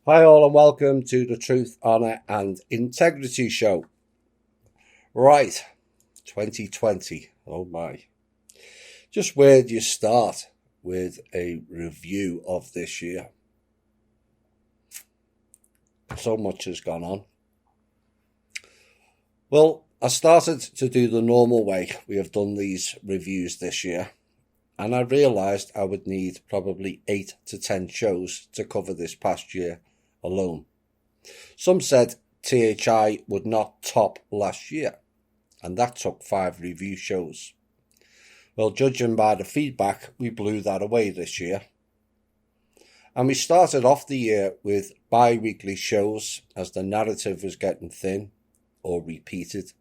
Hi all and welcome to the Truth, Honour and Integrity Show. Right, 2020, oh my. Just where do you start with a review of this year? So much has gone on. Well, I started to do the normal way we have done these reviews this year, and I realised I would need probably 8 to 10 shows to cover this past year alone. Some said THI would not top last year, and that took 5 review shows. Well, judging by the feedback, we blew that away this year. And we started off the year with bi-weekly shows as the narrative was getting thin or repeated.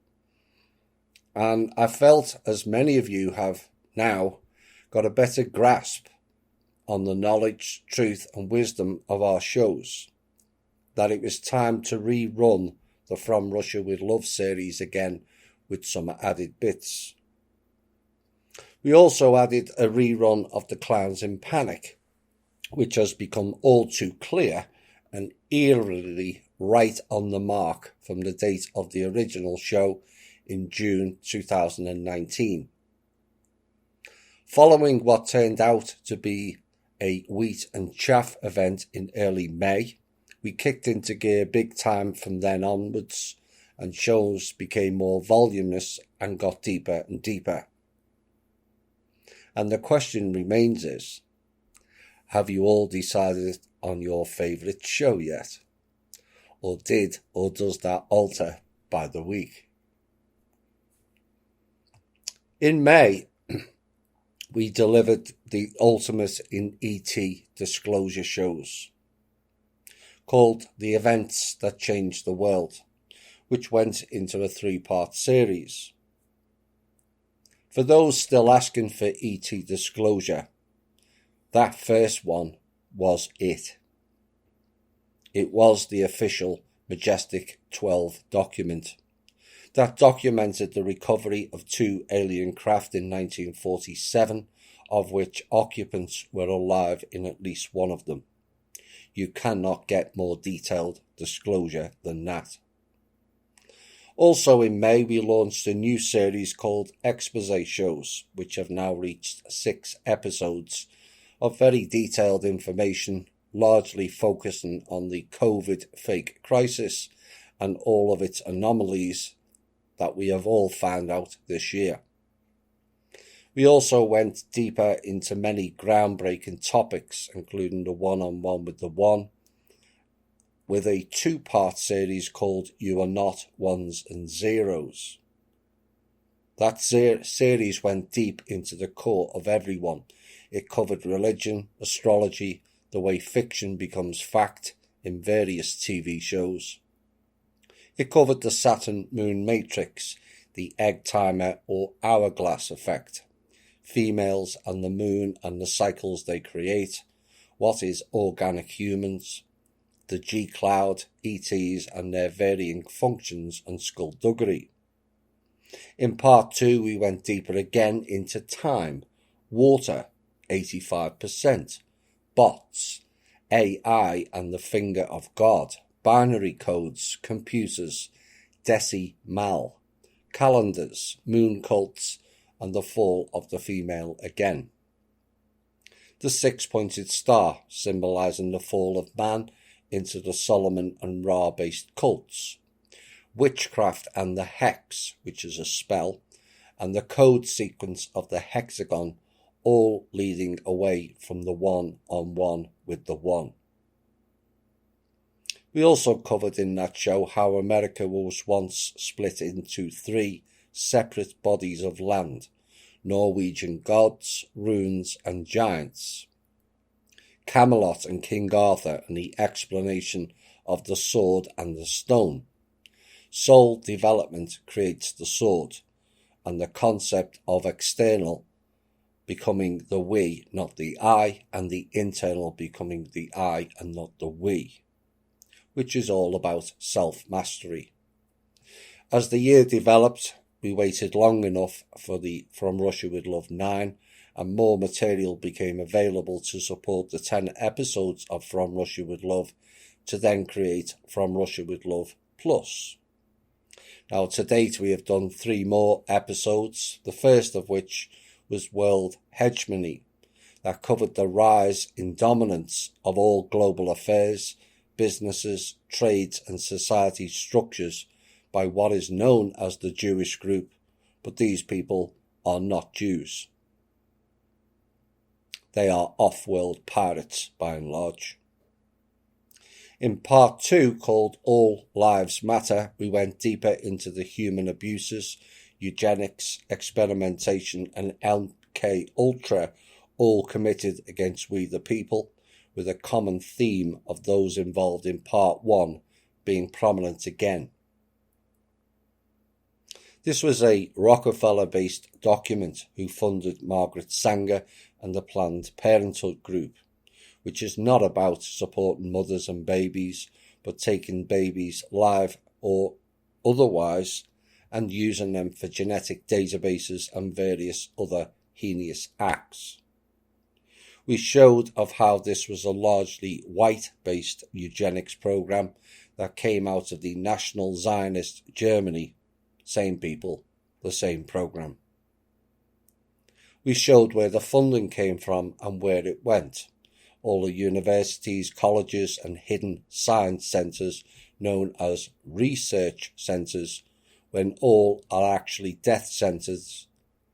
And I felt, as many of you have now, got a better grasp on the knowledge, truth and wisdom of our shows, that it was time to rerun the From Russia with Love series again with some added bits. We also added a rerun of The Clowns in Panic, which has become all too clear and eerily right on the mark from the date of the original show in June 2019. Following what turned out to be a wheat and chaff event in early May, we kicked into gear big time from then onwards, and shows became more voluminous and got deeper and deeper. And the question remains is, have you all decided on your favourite show yet? Or did or does that alter by the week? In May, we delivered the ultimate in ET disclosure shows, called The Events That Changed the World, which went into a 3-part series. For those still asking for ET disclosure, that first one was it. It was the official Majestic 12 document that documented the recovery of 2 alien craft in 1947, of which occupants were alive in at least one of them. You cannot get more detailed disclosure than that. Also in May, we launched a new series called Expose Shows, which have now reached 6 episodes of very detailed information, largely focusing on the COVID fake crisis and all of its anomalies that we have all found out this year. We also went deeper into many groundbreaking topics, including the one-on-one with the One, with a 2-part series called You Are Not Ones and Zeros. That series went deep into the core of everyone. It covered religion, astrology, the way fiction becomes fact in various TV shows. It covered the Saturn-Moon matrix, the egg timer or hourglass effect, females and the moon and the cycles they create, what is organic humans, the G-Cloud, ETs and their varying functions and skullduggery. In part 2, we went deeper again into time, water, 85%, bots, AI and the finger of God, binary codes, computers, decimal, calendars, moon cults, and the fall of the female again. The 6-pointed star, symbolising the fall of man into the Solomon and Ra-based cults, witchcraft and the hex, which is a spell, and the code sequence of the hexagon, all leading away from the one-on-one with the One. We also covered in that show how America was once split into 3 separate bodies of land: Norwegian gods, runes and giants, Camelot and King Arthur and the explanation of the sword and the stone, soul development creates the sword, and the concept of external becoming the we, not the I, and the internal becoming the I and not the we, which is all about self-mastery. As the year developed, we waited long enough for the From Russia with Love 9 and more material became available to support the 10 episodes of From Russia With Love, to then create From Russia With Love Plus. Now, to date, we have done 3 more episodes, the first of which was World Hegemony, that covered the rise in dominance of all global affairs, businesses, trades and society structures by what is known as the Jewish group, but these people are not Jews. They are off-world pirates by and large. In part 2, called All Lives Matter, we went deeper into the human abuses, eugenics, experimentation and MK Ultra, all committed against we the people, with a common theme of those involved in part 1 being prominent again. This was a Rockefeller-based document who funded Margaret Sanger and the Planned Parenthood group, which is not about supporting mothers and babies, but taking babies live or otherwise and using them for genetic databases and various other heinous acts. We showed of how this was a largely white-based eugenics program that came out of the National Zionist Germany. Same people, the same program. We showed where the funding came from and where it went. All the universities, colleges and hidden science centres known as research centres, when all are actually death centres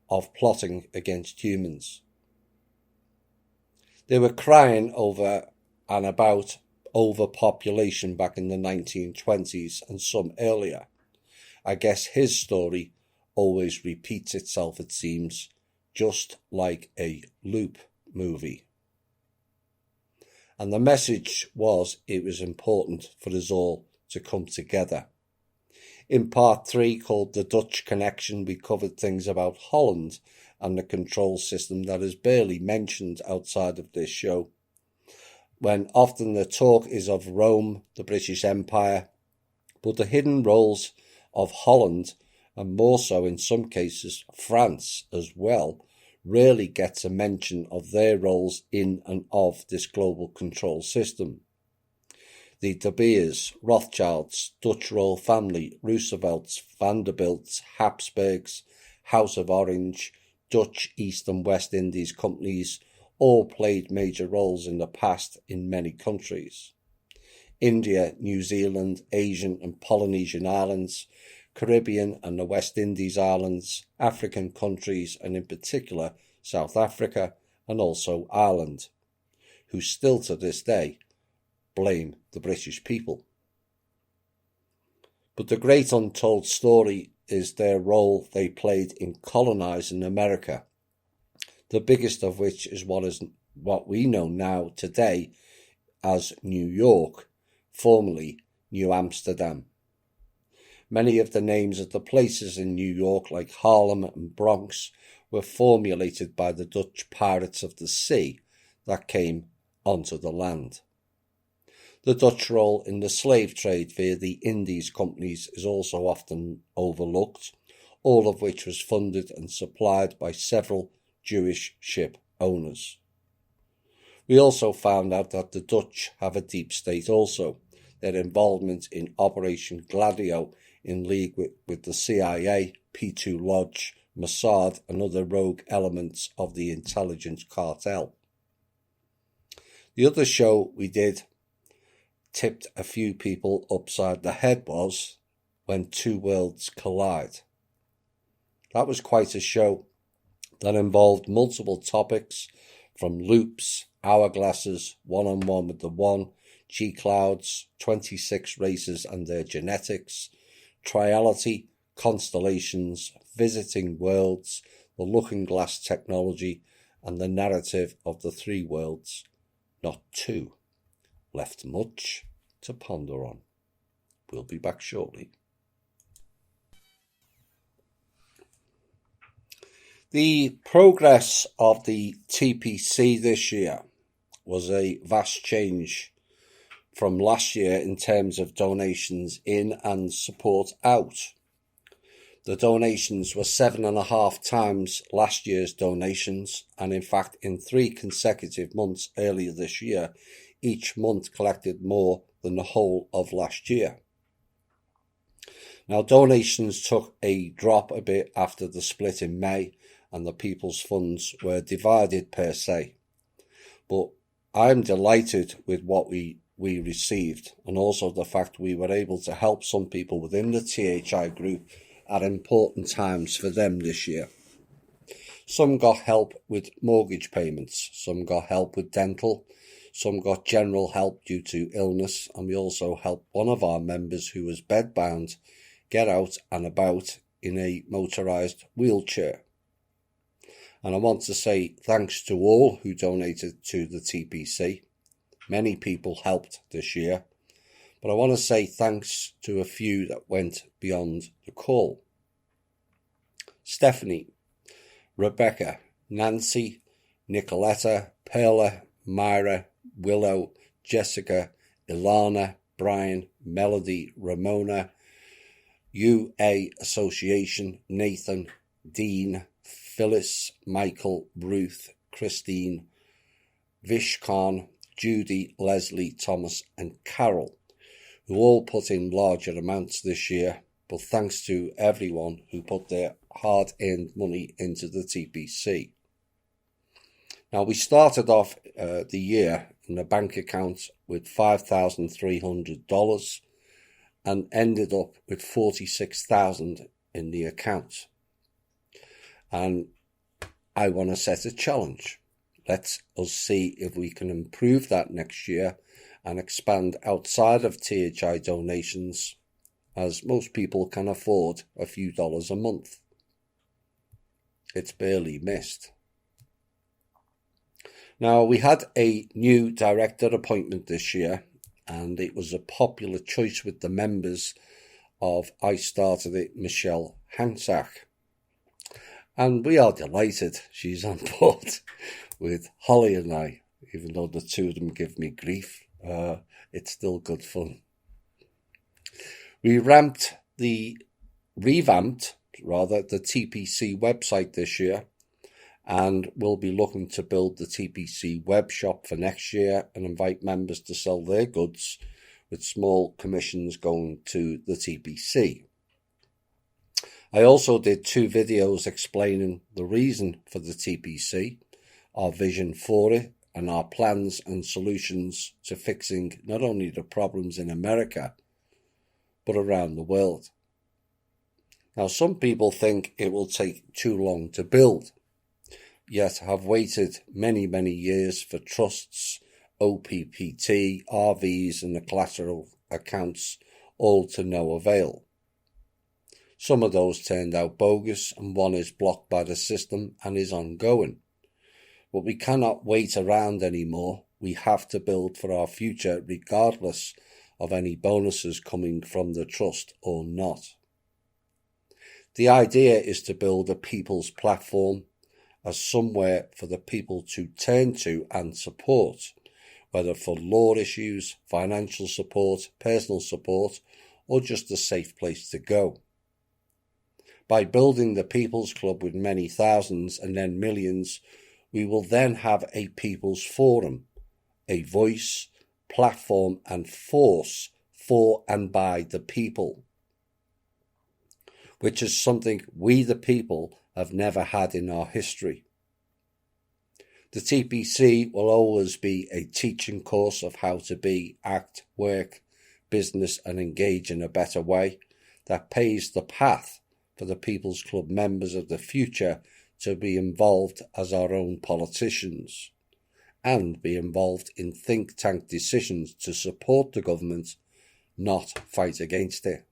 of plotting against humans. They were crying over and about overpopulation back in the 1920s and some earlier. I guess his story always repeats itself, it seems, just like a loop movie. And the message was it was important for us all to come together. In part 3, called The Dutch Connection, we covered things about Holland and the control system that is barely mentioned outside of this show, when often the talk is of Rome, the British Empire, but the hidden roles of Holland, and more so in some cases France as well, rarely gets a mention of their roles in and of this global control system. The De Beers, Rothschilds, Dutch royal family, Roosevelts, Vanderbilts, Habsburgs, House of Orange, Dutch East and West Indies companies all played major roles in the past in many countries. India, New Zealand, Asian and Polynesian islands, Caribbean and the West Indies islands, African countries and in particular South Africa and also Ireland, who still to this day blame the British people. But the great untold story is their role they played in colonising America, the biggest of which is what we know now today as New York, formerly New Amsterdam. Many of the names of the places in New York, like Harlem and Bronx, were formulated by the Dutch pirates of the sea that came onto the land. The Dutch role in the slave trade via the Indies companies is also often overlooked, all of which was funded and supplied by several Jewish ship owners. We also found out that the Dutch have a deep state also, their involvement in Operation Gladio in league with the CIA, P2 Lodge, Mossad and other rogue elements of the intelligence cartel. The other show we did tipped a few people upside the head was When Two Worlds Collide. That was quite a show that involved multiple topics from loops, hourglasses, one-on-one with the one, G-clouds, 26 races and their genetics, triality, constellations, visiting worlds, the looking glass technology, and the narrative of the 3 worlds, not 2. Left much to ponder on. We'll be back shortly. The progress of the TPC this year was a vast change from last year in terms of donations in and support out. The donations were 7.5 times last year's donations, and in fact in 3 consecutive months earlier this year, each month collected more than the whole of last year. Now, donations took a drop a bit after the split in May and the People's Funds were divided per se. But I'm delighted with what we received, and also the fact we were able to help some people within the THI group at important times for them this year. Some got help with mortgage payments, some got help with dental, some got general help due to illness, and we also helped one of our members who was bedbound get out and about in a motorised wheelchair. And I want to say thanks to all who donated to the TPC. Many people helped this year, but I want to say thanks to a few that went beyond the call. Stephanie, Rebecca, Nancy, Nicoletta, Perla, Myra, Willow, Jessica, Ilana, Brian, Melody, Ramona, UA Association, Nathan, Dean, Phyllis, Michael, Ruth, Christine, Vishkan, Judy, Leslie, Thomas and Carol, who all put in larger amounts this year, but thanks to everyone who put their hard-earned money into the TPC. Now, we started off the year in a bank account with $5,300 and ended up with $46,000 in the account. And I want to set a challenge. Let us see if we can improve that next year and expand outside of THI donations, as most people can afford a few dollars a month. It's barely missed. Now, we had a new director appointment this year, and it was a popular choice with the members of I Started It, Michelle Hansack. And we are delighted she's on board with Holly and I, even though the two of them give me grief. It's still good fun. We revamped the TPC website this year, and we'll be looking to build the TPC web shop for next year and invite members to sell their goods with small commissions going to the TPC. I also did 2 videos explaining the reason for the TPC, our vision for it, and our plans and solutions to fixing not only the problems in America, but around the world. Now, some people think it will take too long to build, yet have waited many, many years for trusts, OPPT, RVs and the collateral accounts, all to no avail. Some of those turned out bogus, and one is blocked by the system and is ongoing. But we cannot wait around anymore. We have to build for our future regardless of any bonuses coming from the trust or not. The idea is to build a people's platform as somewhere for the people to turn to and support, whether for law issues, financial support, personal support, or just a safe place to go. By building the People's Club with many thousands and then millions, we will then have a people's forum, a voice, platform and force for and by the people, which is something we the people have never had in our history. The TPC will always be a teaching course of how to be, act, work, business and engage in a better way that paves the path for the People's Club members of the future to be involved as our own politicians and be involved in think tank decisions to support the government, not fight against it.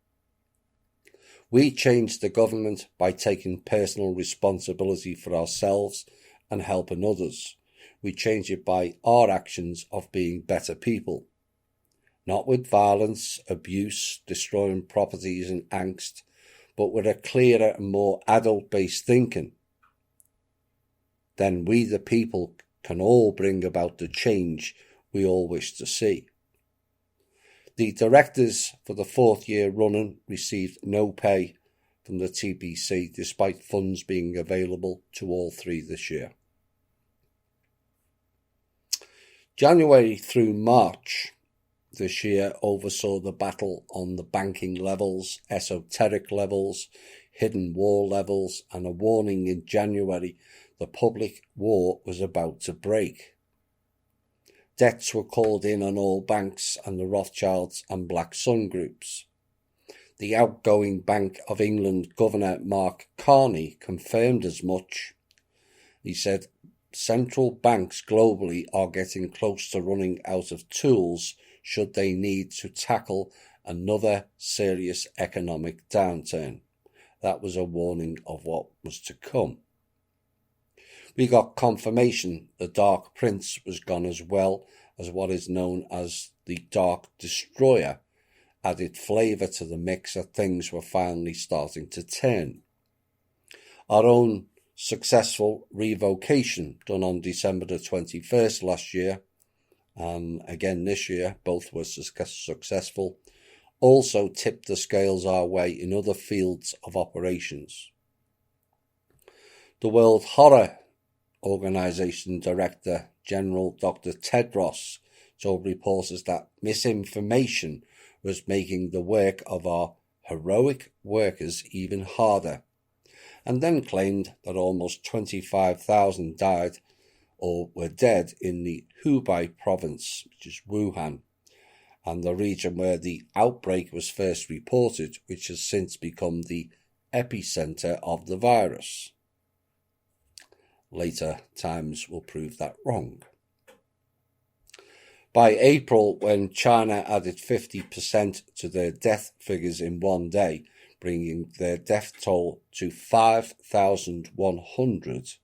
We change the government by taking personal responsibility for ourselves and helping others. We change it by our actions of being better people, not with violence, abuse, destroying properties and angst, but with a clearer and more adult-based thinking. Then we the people can all bring about the change we all wish to see. The directors for the 4th year running received no pay from the TBC despite funds being available to all three this year. January through March this year oversaw the battle on the banking levels, esoteric levels, hidden war levels, and a warning in January the public war was about to break. Debts were called in on all banks and the Rothschilds and Black Sun groups. The outgoing Bank of England Governor Mark Carney confirmed as much. He said, "Central banks globally are getting close to running out of tools should they need to tackle another serious economic downturn." That was a warning of what was to come. We got confirmation the Dark Prince was gone, as well as what is known as the Dark Destroyer added flavour to the mix that things were finally starting to turn. Our own successful revocation done on December the 21st last year, and again this year, both were successful, also tipped the scales our way in other fields of operations. The World Horror Organization Director General Dr. Tedros told reporters that misinformation was making the work of our heroic workers even harder, and then claimed that almost 25,000 died or were dead in the Hubei province, which is Wuhan, and the region where the outbreak was first reported, which has since become the epicenter of the virus. Later times will prove that wrong. By April, when China added 50% to their death figures in one day, bringing their death toll to 5,100.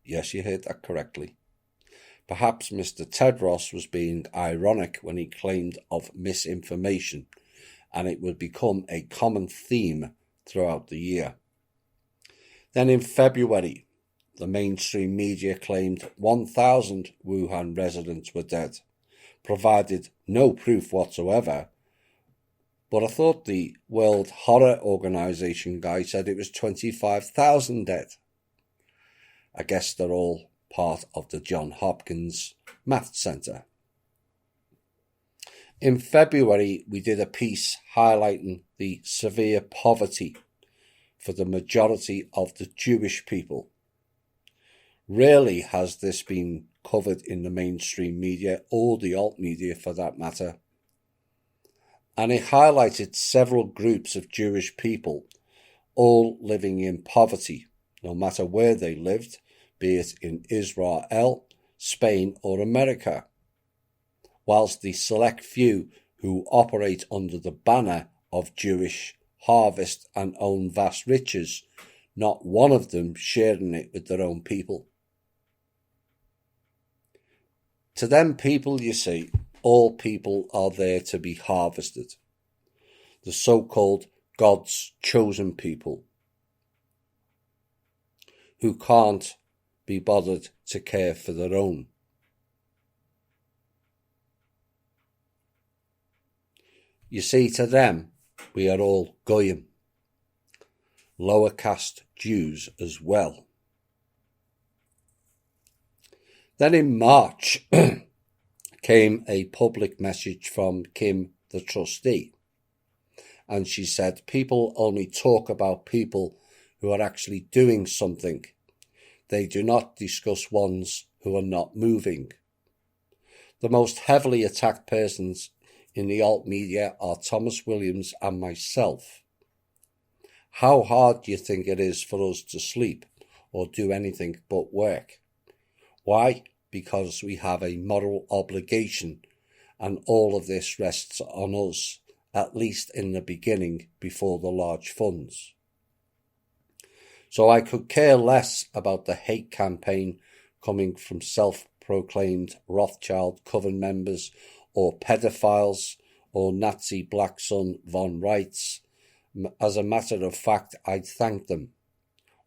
Yes, you heard that correctly. Perhaps Mr. Tedros was being ironic when he claimed of misinformation, and it would become a common theme throughout the year. Then in February, the mainstream media claimed 1,000 Wuhan residents were dead, provided no proof whatsoever. But I thought the World Horror Organization guy said it was 25,000 dead. I guess they're all part of the Johns Hopkins Math Center. In February, we did a piece highlighting the severe poverty for the majority of the Jewish people. Rarely has this been covered in the mainstream media, or the alt media for that matter. And it highlighted several groups of Jewish people, all living in poverty, no matter where they lived, be it in Israel, Spain, or America. Whilst the select few who operate under the banner of Jewish harvest and own vast riches, not one of them sharing it with their own people. To them people, you see, all people are there to be harvested. The so-called God's chosen people, who can't be bothered to care for their own. You see, to them, we are all goyim, lower caste Jews as well. Then in March came a public message from Kim, the trustee, and she said, people only talk about people who are actually doing something. They do not discuss ones who are not moving. The most heavily attacked persons in the alt media are Thomas Williams and myself. How hard do you think it is for us to sleep or do anything but work? Why? Because we have a moral obligation, and all of this rests on us, at least in the beginning, before the large funds. So I could care less about the hate campaign coming from self-proclaimed Rothschild coven members or pedophiles or Nazi Black Sun von Reitz. As a matter of fact, I'd thank them.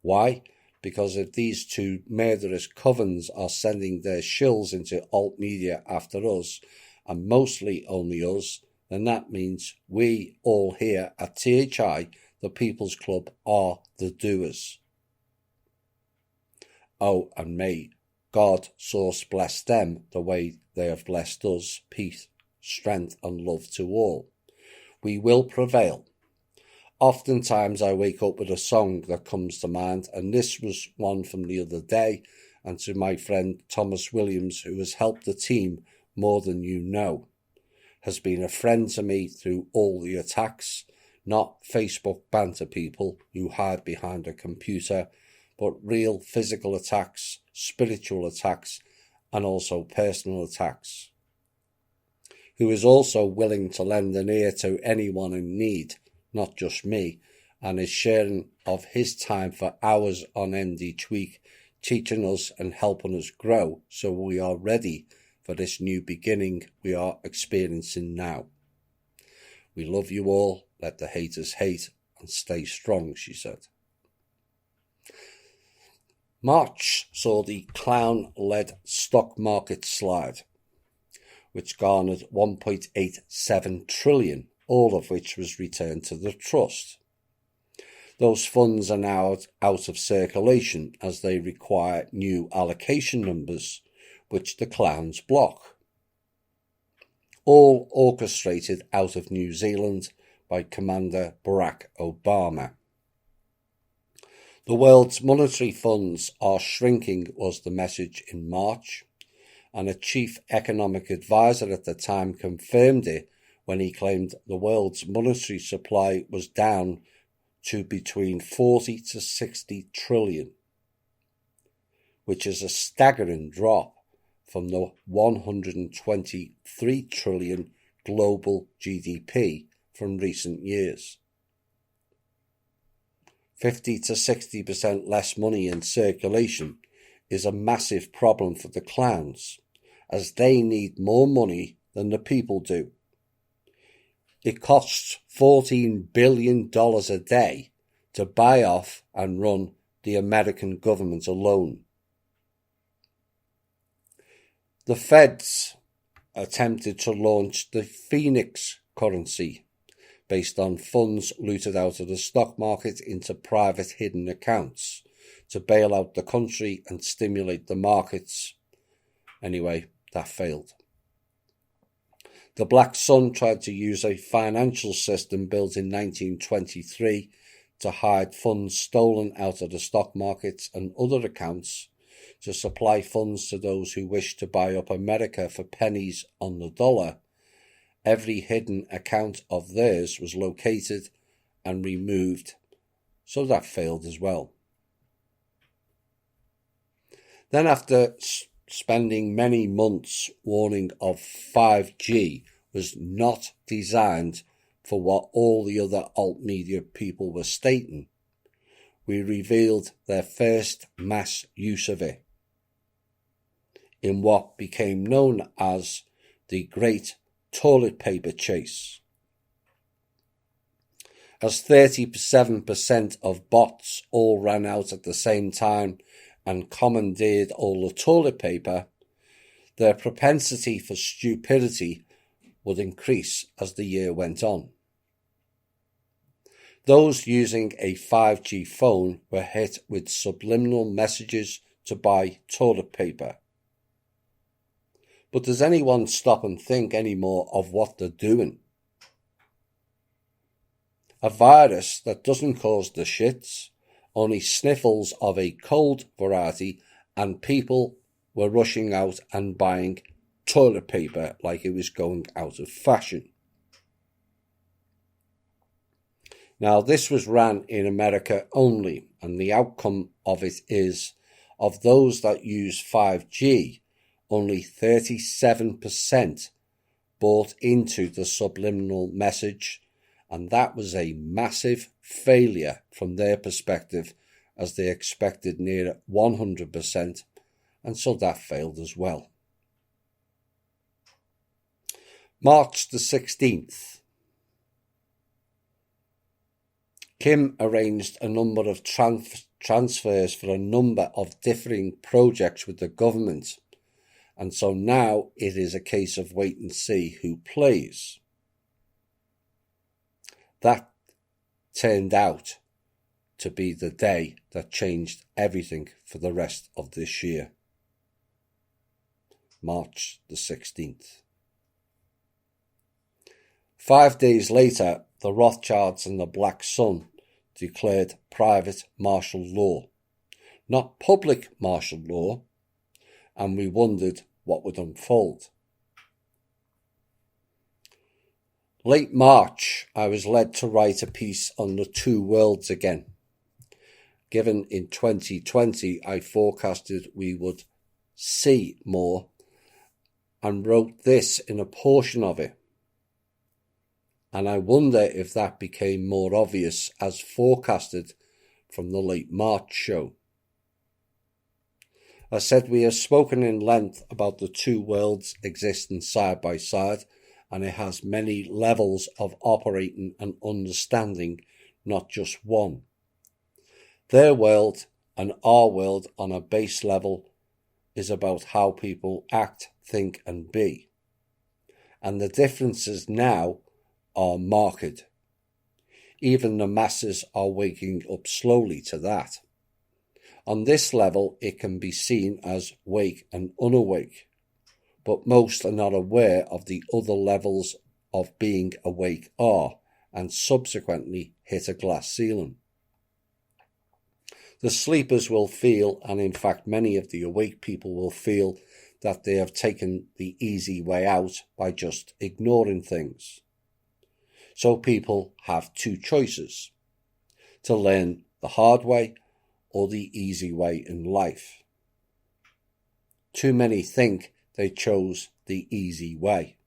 Why? Because if these two murderous covens are sending their shills into alt media after us, and mostly only us, then that means we all here at THI, the People's Club are the doers. Oh, and may God source bless them the way they have blessed us, peace, strength and love to all. We will prevail. Oftentimes I wake up with a song that comes to mind, and this was one from the other day, and to my friend Thomas Williams, who has helped the team more than you know, has been a friend to me through all the attacks, not Facebook banter people who hide behind a computer, but real physical attacks, spiritual attacks, and also personal attacks. Who is also willing to lend an ear to anyone in need, not just me, and is sharing of his time for hours on end each week, teaching us and helping us grow so we are ready for this new beginning we are experiencing now. We love you all, let the haters hate, and stay strong, she said. March saw the clown-led stock market slide, which garnered 1.87 trillion, all of which was returned to the trust. Those funds are now out of circulation as they require new allocation numbers, which the clowns block. All orchestrated out of New Zealand by Commander Barack Obama. The world's monetary funds are shrinking was the message in March, and a chief economic advisor at the time confirmed it when he claimed the world's monetary supply was down to between 40 to 60 trillion, which is a staggering drop from the 123 trillion global GDP from recent years. 50 to 60% less money in circulation is a massive problem for the clowns, as they need more money than the people do. It costs $14 billion a day to buy off and run the American government alone. The Feds attempted to launch the Phoenix currency, based on funds looted out of the stock market into private hidden accounts to bail out the country and stimulate the markets. Anyway, that failed. The Black Sun tried to use a financial system built in 1923 to hide funds stolen out of the stock markets and other accounts to supply funds to those who wished to buy up America for pennies on the dollar. Every hidden account of theirs was located and removed, so that failed as well. Then after spending many months warning of 5G was not designed for what all the other alt media people were stating, we revealed their first mass use of it in what became known as the Great Toilet Paper Chase. As 37% of bots all ran out at the same time and commandeered all the toilet paper, their propensity for stupidity would increase as the year went on. Those using a 5G phone were hit with subliminal messages to buy toilet paper. But does anyone stop and think anymore of what they're doing? A virus that doesn't cause the shits, only sniffles of a cold variety, and people were rushing out and buying toilet paper like it was going out of fashion. Now, this was ran in America only, and the outcome of it is, of those that use 5G, only 37% bought into the subliminal message, and that was a massive failure from their perspective, as they expected near 100%, and so that failed as well. March the 16th. Kim arranged a number of transfers for a number of differing projects with the government, and so now it is a case of wait and see who plays. That turned out to be the day that changed everything for the rest of this year. March the 16th. 5 days later, the Rothschilds and the Black Sun declared private martial law, not public martial law, and we wondered what would unfold. Late March, I was led to write a piece on the two worlds again. Given in 2020, I forecasted we would see more and wrote this in a portion of it. And I wonder if that became more obvious as forecasted from the late March show. I said we have spoken in length about the two worlds existing side by side, and it has many levels of operating and understanding, not just one. Their world and our world on a base level is about how people act, think and be. And the differences now are marked. Even the masses are waking up slowly to that. On this level, it can be seen as wake and unawake, but most are not aware of the other levels of being awake are, and subsequently hit a glass ceiling. The sleepers will feel, and in fact many of the awake people will feel, that they have taken the easy way out by just ignoring things. So people have two choices: to learn the hard way or the easy way in life. Too many think they chose the easy way.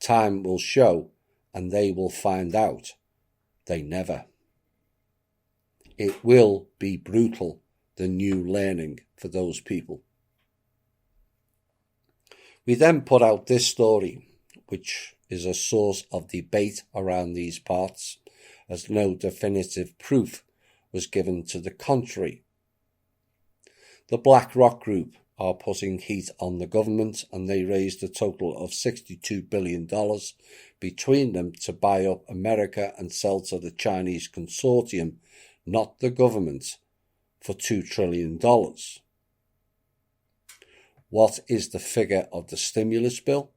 Time will show, and they will find out they never. It will be brutal, the new learning for those people. We then put out this story, which is a source of debate around these parts, as no definitive proof was given to the contrary. The BlackRock Group are putting heat on the government, and they raised a total of $62 billion between them to buy up America and sell to the Chinese consortium, not the government, for $2 trillion. What is the figure of the stimulus bill?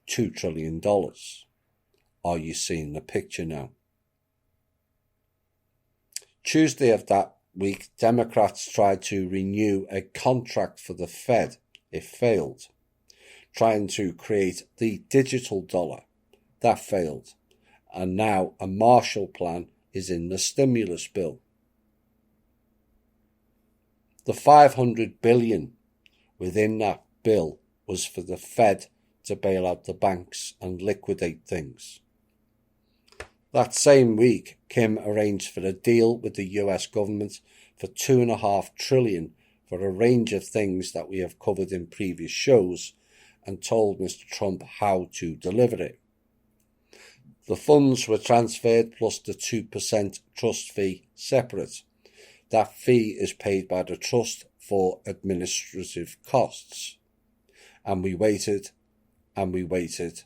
$2 trillion. Are you seeing the picture now? Tuesday of that week, Democrats tried to renew a contract for the Fed. It failed. Trying to create the digital dollar. That failed. And now a Marshall Plan is in the stimulus bill. The $500 billion within that bill was for the Fed to bail out the banks and liquidate things. That same week, Kim arranged for a deal with the US government for $2.5 trillion for a range of things that we have covered in previous shows, and told Mr. Trump how to deliver it. The funds were transferred plus the 2% trust fee separate. That fee is paid by the trust for administrative costs. And we waited, and we waited,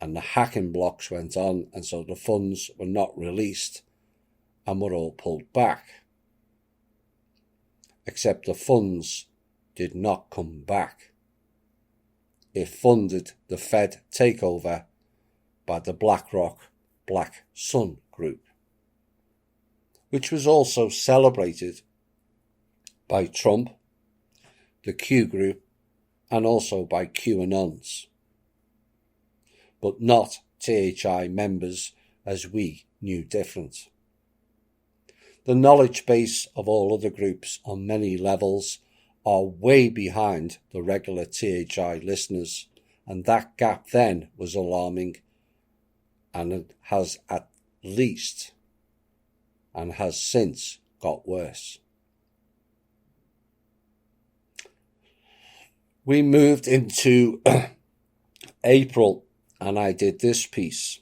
and the hacking blocks went on, and so the funds were not released and were all pulled back. Except the funds did not come back. It funded the Fed takeover by the BlackRock Black Sun Group, which was also celebrated by Trump, the Q Group, and also by QAnons, but not THI members, as we knew different. The knowledge base of all other groups on many levels are way behind the regular THI listeners, and that gap then was alarming, and it has at least and has since got worse. We moved into April, and I did this piece.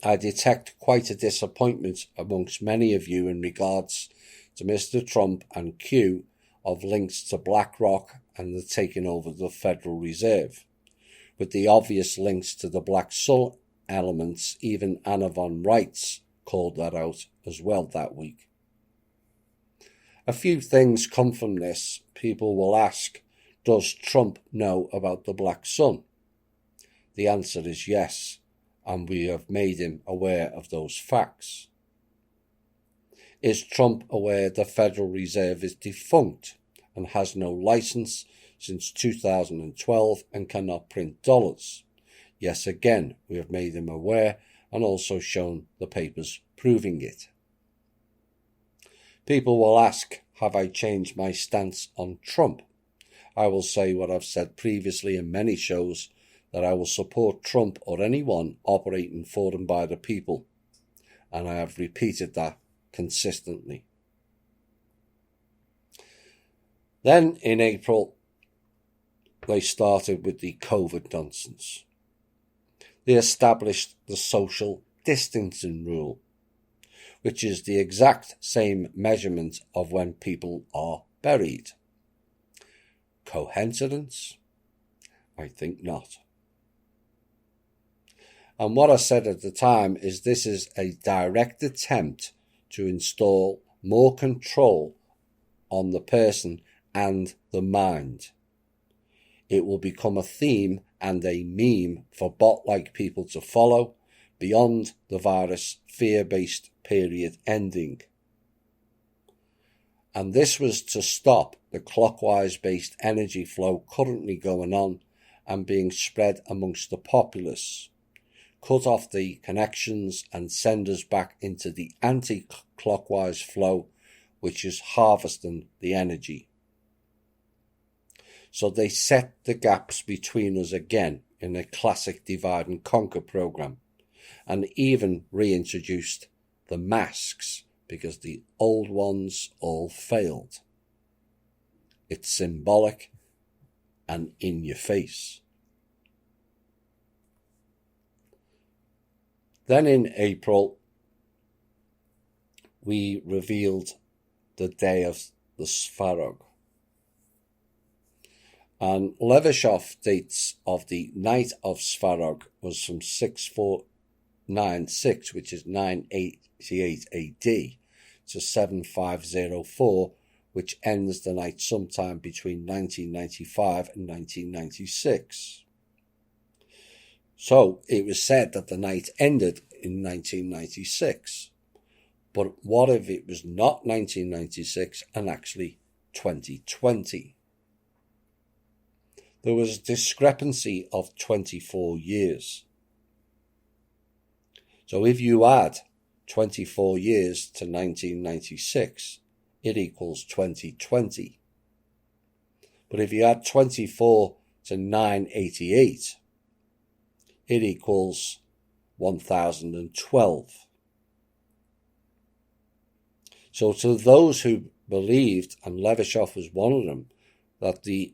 I detect quite a disappointment amongst many of you in regards to Mr. Trump and Q of links to BlackRock and the taking over of the Federal Reserve, with the obvious links to the Black Sun elements. Even Anna von Reitz called that out as well that week. A few things come from this. People will ask, does Trump know about the Black Sun? The answer is yes, and we have made him aware of those facts. Is Trump aware the Federal Reserve is defunct and has no license since 2012 and cannot print dollars? Yes, again, we have made him aware and also shown the papers proving it. People will ask, have I changed my stance on Trump? I will say what I've said previously in many shows, that I will support Trump or anyone operating for and by the people, and I have repeated that consistently. Then in April, they started with the COVID nonsense. They established the social distancing rule, which is the exact same measurement of when people are buried. Coincidence? I think not. And what I said at the time is this is a direct attempt to install more control on the person and the mind. It will become a theme and a meme for bot-like people to follow beyond the virus fear-based period ending. And this was to stop the clockwise-based energy flow currently going on and being spread amongst the populace, cut off the connections and send us back into the anti-clockwise flow, which is harvesting the energy. So they set the gaps between us again in a classic divide and conquer program, and even reintroduced the masks because the old ones all failed. It's symbolic and in your face. Then in April, we revealed the day of the Sfarog. And Levashov dates of the night of Sfarog was from 6496, which is 988 AD, to 7504, which ends the night sometime between 1995 and 1996. So it was said that the night ended in 1996. But what if it was not 1996 and actually 2020? There was a discrepancy of 24 years. So if you add 24 years to 1996, it equals 2020. But if you add 24 to 988, it equals 1012. So to those who believed, and Levashov was one of them, that the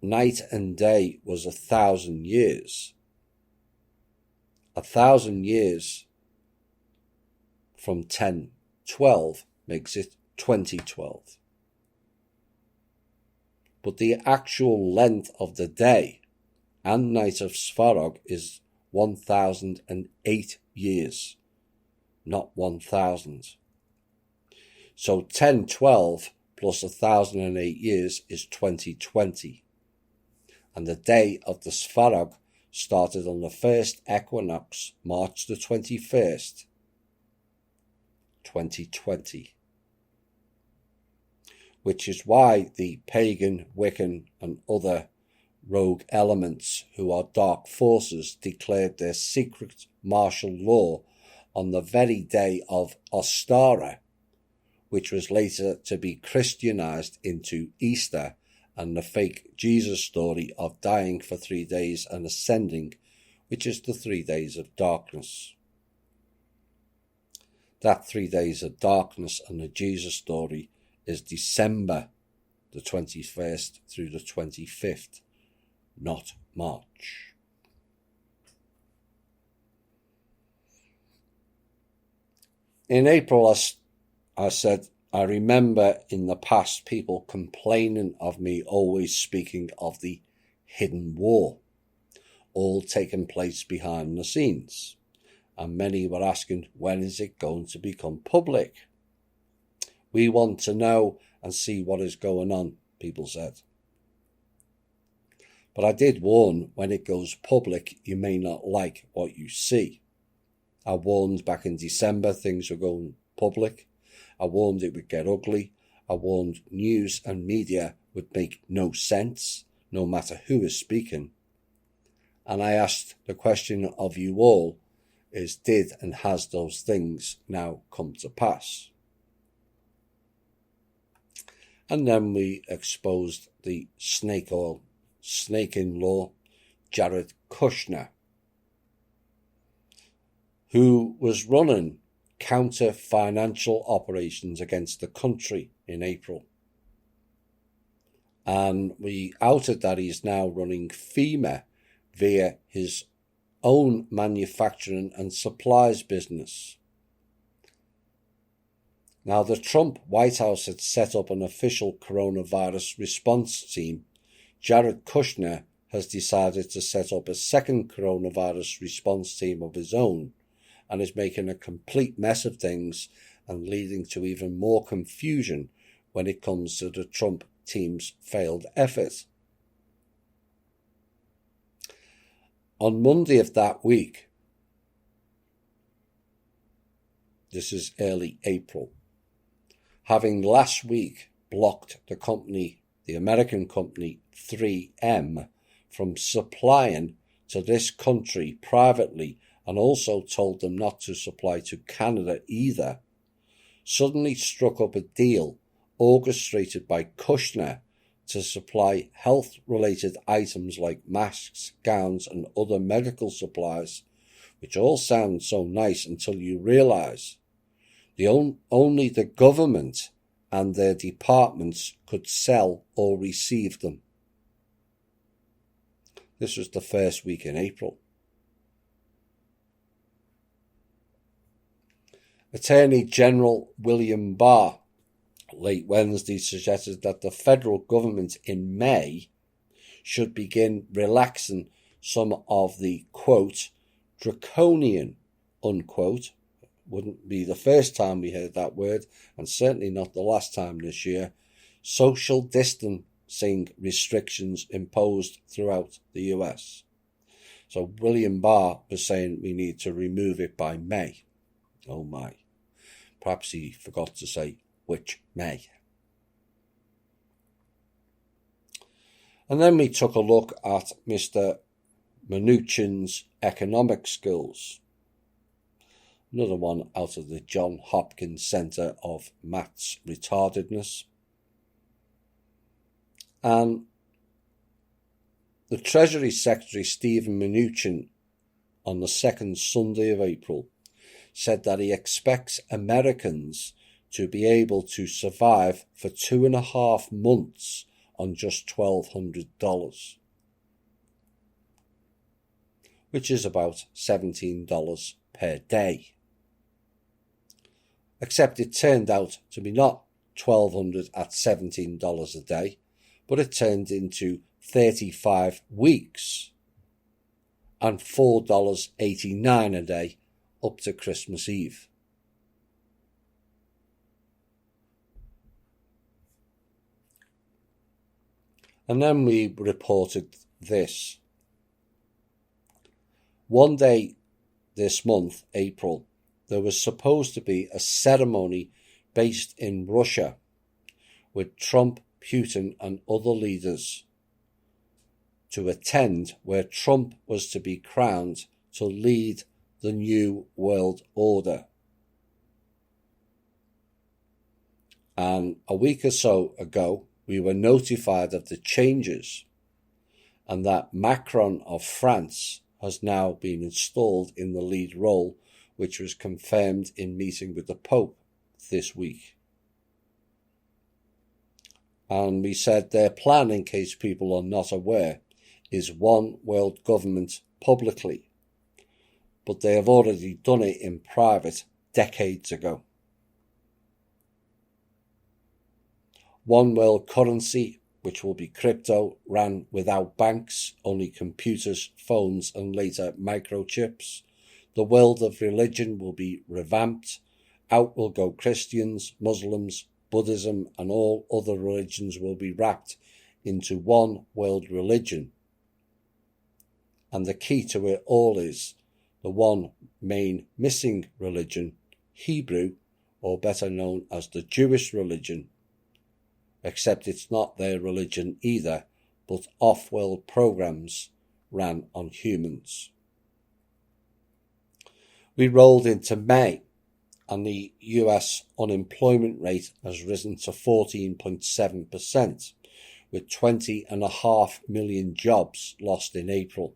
night and day was 1,000 years, 1,000 years from 1012 makes it 2012. But the actual length of the day and night of Sfarog is 1,008 years, not 1,000. So 1012 plus 1,008 years is 2020. And the day of the Sfarog started on the first equinox, March the 21st, 2020. Which is why the pagan, Wiccan and other rogue elements who are dark forces declared their secret martial law on the very day of Ostara, which was later to be Christianized into Easter, and the fake Jesus story of dying for 3 days and ascending, which is the 3 days of darkness. That 3 days of darkness and the Jesus story is December the 21st through the 25th, not March. In April, I said, I remember in the past people complaining of me always speaking of the hidden war, all taking place behind the scenes. and many were asking, when is it going to become public? We want to know and see what is going on, people said. But I did warn, when it goes public, you may not like what you see. I warned back in December things were going public. I warned it would get ugly. I warned news and media would make no sense, no matter who is speaking. And I asked the question of you all is, did and has those things now come to pass? And then we exposed the snake-in-law, Jared Kushner, who was running counter-financial operations against the country in April. And we outed that he's now running FEMA via his own manufacturing and supplies business. Now, the Trump White House had set up an official coronavirus response team. Jared Kushner has decided to set up a second coronavirus response team of his own and is making a complete mess of things and leading to even more confusion when it comes to the Trump team's failed effort. On Monday of that week, this is early April, having last week blocked the company, the American company 3M, from supplying to this country privately and also told them not to supply to Canada either, suddenly struck up a deal orchestrated by Kushner to supply health-related items like masks, gowns and other medical supplies, which all sound so nice until you realise only the government and their departments could sell or receive them. This was the first week in April. Attorney General William Barr late Wednesday suggested that the federal government in May should begin relaxing some of the, quote, draconian, unquote, wouldn't be the first time we heard that word, and certainly not the last time this year, social distancing restrictions imposed throughout the US. So William Barr was saying we need to remove it by May. Oh my. Perhaps he forgot to say which May. And then we took a look at Mr. Mnuchin's economic skills. Another one out of the John Hopkins Centre of Maths Retardedness. And the Treasury Secretary Stephen Mnuchin on the second Sunday of April said that he expects Americans to be able to survive for 2.5 months on just $1,200, which is about $17 per day. Except it turned out to be not $1,200 at $17 a day, but it turned into 35 weeks and $4.89 a day up to Christmas Eve. And then we reported this. One day this month, April, there was supposed to be a ceremony based in Russia with Trump, Putin and other leaders to attend, where Trump was to be crowned to lead the new world order. And a week or so ago, we were notified of the changes and that Macron of France has now been installed in the lead role, which was confirmed in meeting with the Pope this week. And we said their plan, in case people are not aware, is one world government publicly, but they have already done it in private decades ago. One world currency, which will be crypto, ran without banks, only computers, phones and later microchips. The world of religion will be revamped. Out will go Christians, Muslims, Buddhism, and all other religions will be wrapped into one world religion. And the key to it all is the one main missing religion, Hebrew, or better known as the Jewish religion, except it's not their religion either, but off-world programs ran on humans. We rolled into May, and the US unemployment rate has risen to 14.7%, with 20.5 million jobs lost in April.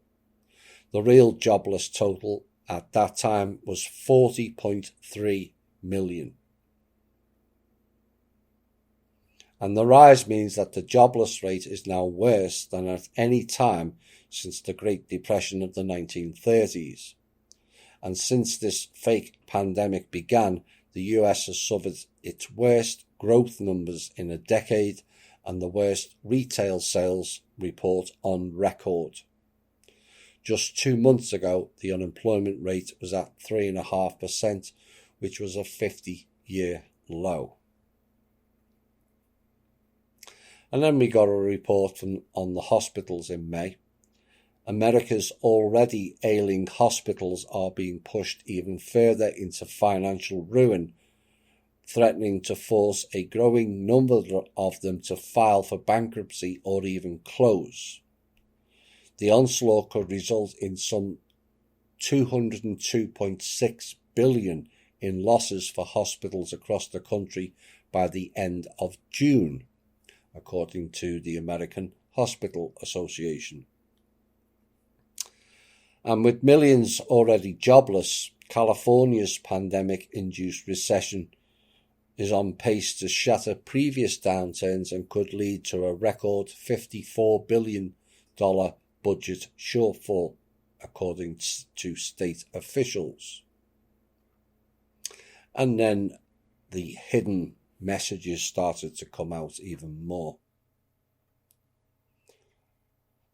The real jobless total at that time was 40.3 million. And the rise means that the jobless rate is now worse than at any time since the Great Depression of the 1930s. And since this fake pandemic began, the US has suffered its worst growth numbers in a decade and the worst retail sales report on record. Just 2 months ago, the unemployment rate was at 3.5%, which was a 50-year low. And then we got a report on the hospitals in May. America's already ailing hospitals are being pushed even further into financial ruin, threatening to force a growing number of them to file for bankruptcy or even close. The onslaught could result in some $202.6 billion in losses for hospitals across the country by the end of June, according to the American Hospital Association. And with millions already jobless, California's pandemic-induced recession is on pace to shatter previous downturns and could lead to a record $54 billion budget shortfall, according to state officials. And then the hidden messages started to come out even more.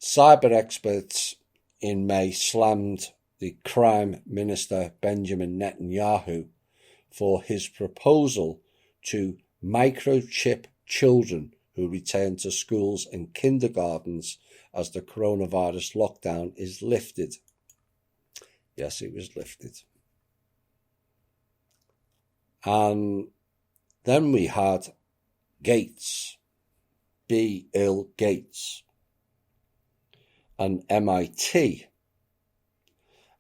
Cyber experts in May slammed the Prime Minister Benjamin Netanyahu for his proposal to microchip children who return to schools and kindergartens as the coronavirus lockdown is lifted. Yes, it was lifted. And then we had Gates, Bill Gates, and MIT,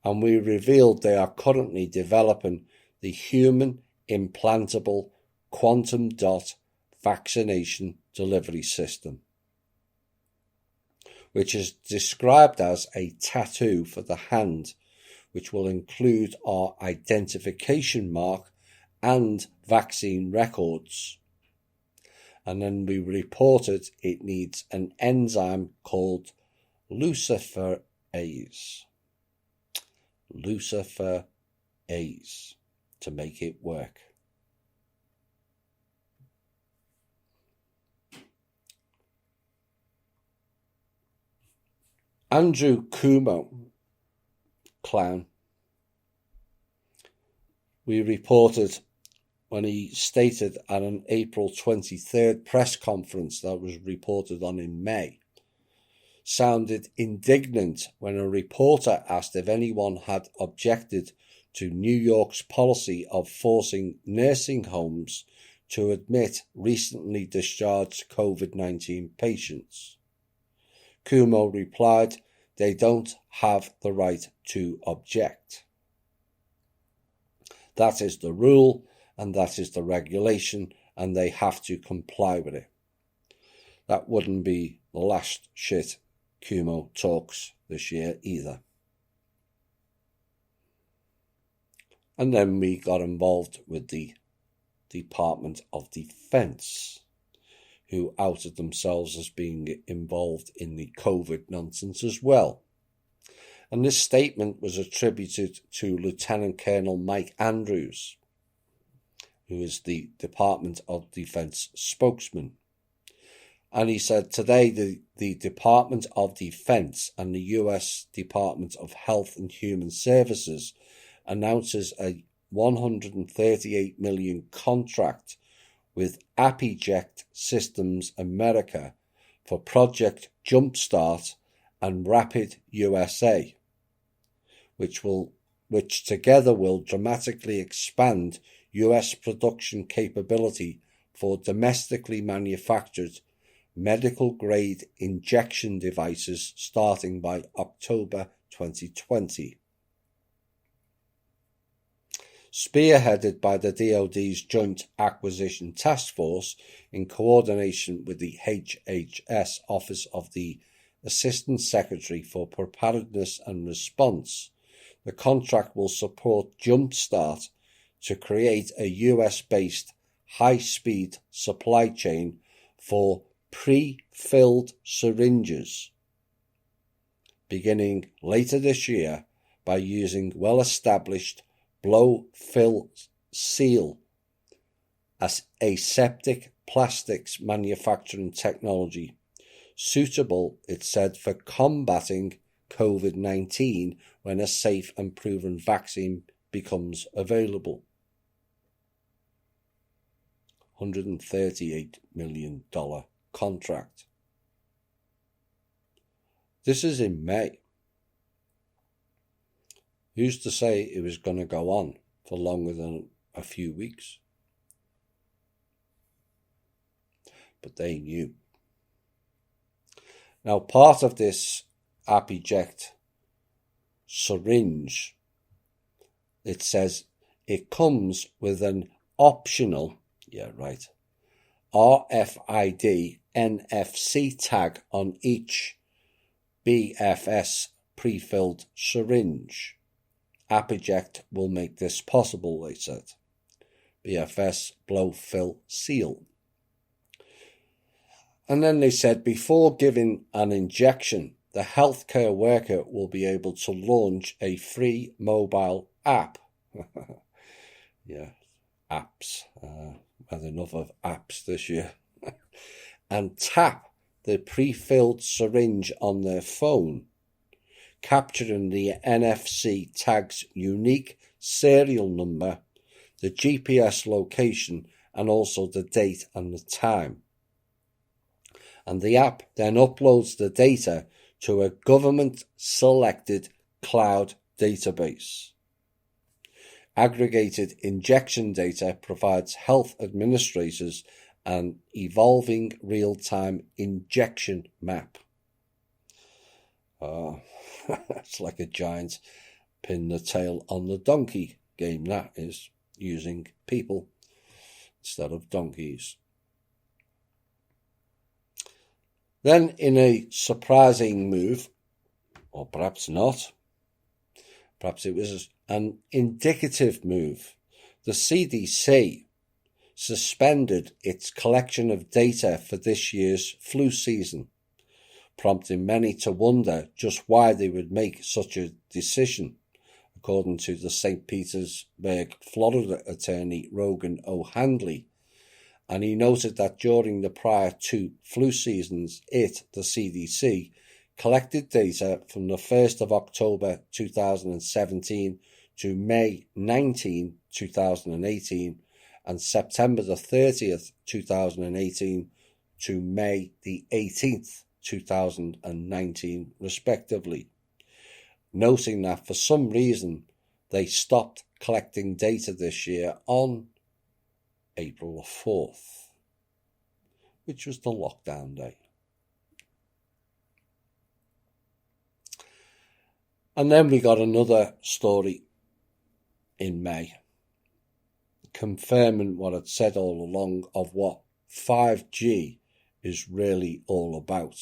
and we revealed they are currently developing the human implantable quantum dot vaccination delivery system, which is described as a tattoo for the hand, which will include our identification mark and vaccine records. And then we reported it needs an enzyme called luciferase to make it work. Andrew Cuomo, clown, we reported when he stated at an April 23rd press conference that was reported on in May, sounded indignant when a reporter asked if anyone had objected to New York's policy of forcing nursing homes to admit recently discharged COVID-19 patients. Cuomo replied, "They don't have the right to object. That is the rule and that is the regulation, and they have to comply with it." That wouldn't be the last shit Cuomo talks this year either. And then we got involved with the Department of Defense, who outed themselves as being involved in the COVID nonsense as well. And this statement was attributed to Lieutenant Colonel Mike Andrews, who is the Department of Defense spokesman. And he said, today the Department of Defense and the US Department of Health and Human Services announces a $138 million contract with Apiject Systems America for Project Jumpstart and Rapid USA, which together will dramatically expand US production capability for domestically manufactured medical-grade injection devices starting by October 2020. Spearheaded by the DoD's Joint Acquisition Task Force in coordination with the HHS Office of the Assistant Secretary for Preparedness and Response, the contract will support Jumpstart to create a US-based high-speed supply chain for pre-filled syringes, beginning later this year by using well-established blow-fill-seal as aseptic plastics manufacturing technology, suitable, it said, for combating COVID-19 when a safe and proven vaccine becomes available. $138 million contract. This is in May. Who's to say it was going to go on for longer than a few weeks? But they knew. Now, part of this Apiject syringe, it says it comes with an optional, RFID NFC tag on each BFS pre-filled syringe. Apiject will make this possible, they said. BFS, blow, fill, seal. And then they said before giving an injection, the healthcare worker will be able to launch a free mobile app. Yeah, apps. Had enough of apps this year. And tap the pre-filled syringe on their phone, capturing the NFC tag's unique serial number, the GPS location, and also the date and the time. And the app then uploads the data to a government-selected cloud database. Aggregated injection data provides health administrators an evolving real-time injection map. It's like a giant pin the tail on the donkey game, that is, using people instead of donkeys. Then, in a surprising move, or perhaps not, perhaps it was an indicative move, the CDC suspended its collection of data for this year's flu season, prompting many to wonder just why they would make such a decision, according to the St. Petersburg, Florida attorney Rogan O'Handley. And he noted that during the prior two flu seasons, the CDC, collected data from the 1st of October 2017 to May 19, 2018, and September the 30th, 2018 to May the 18th, 2019, respectively, noting that for some reason they stopped collecting data this year on April the 4th, which was the lockdown day. And then we got another story in May, confirming what I'd said all along of what 5G is really all about.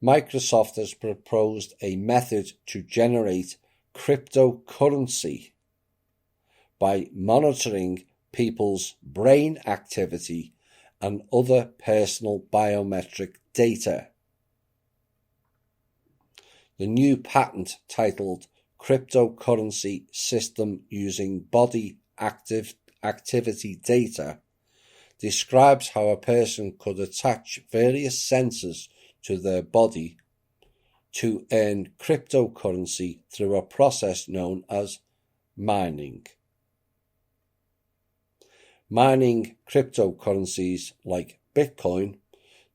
Microsoft has proposed a method to generate cryptocurrency by monitoring people's brain activity and other personal biometric data. The new patent, titled Cryptocurrency System Using Body Activity Data, describes how a person could attach various sensors to their body to earn cryptocurrency through a process known as mining. Mining cryptocurrencies like Bitcoin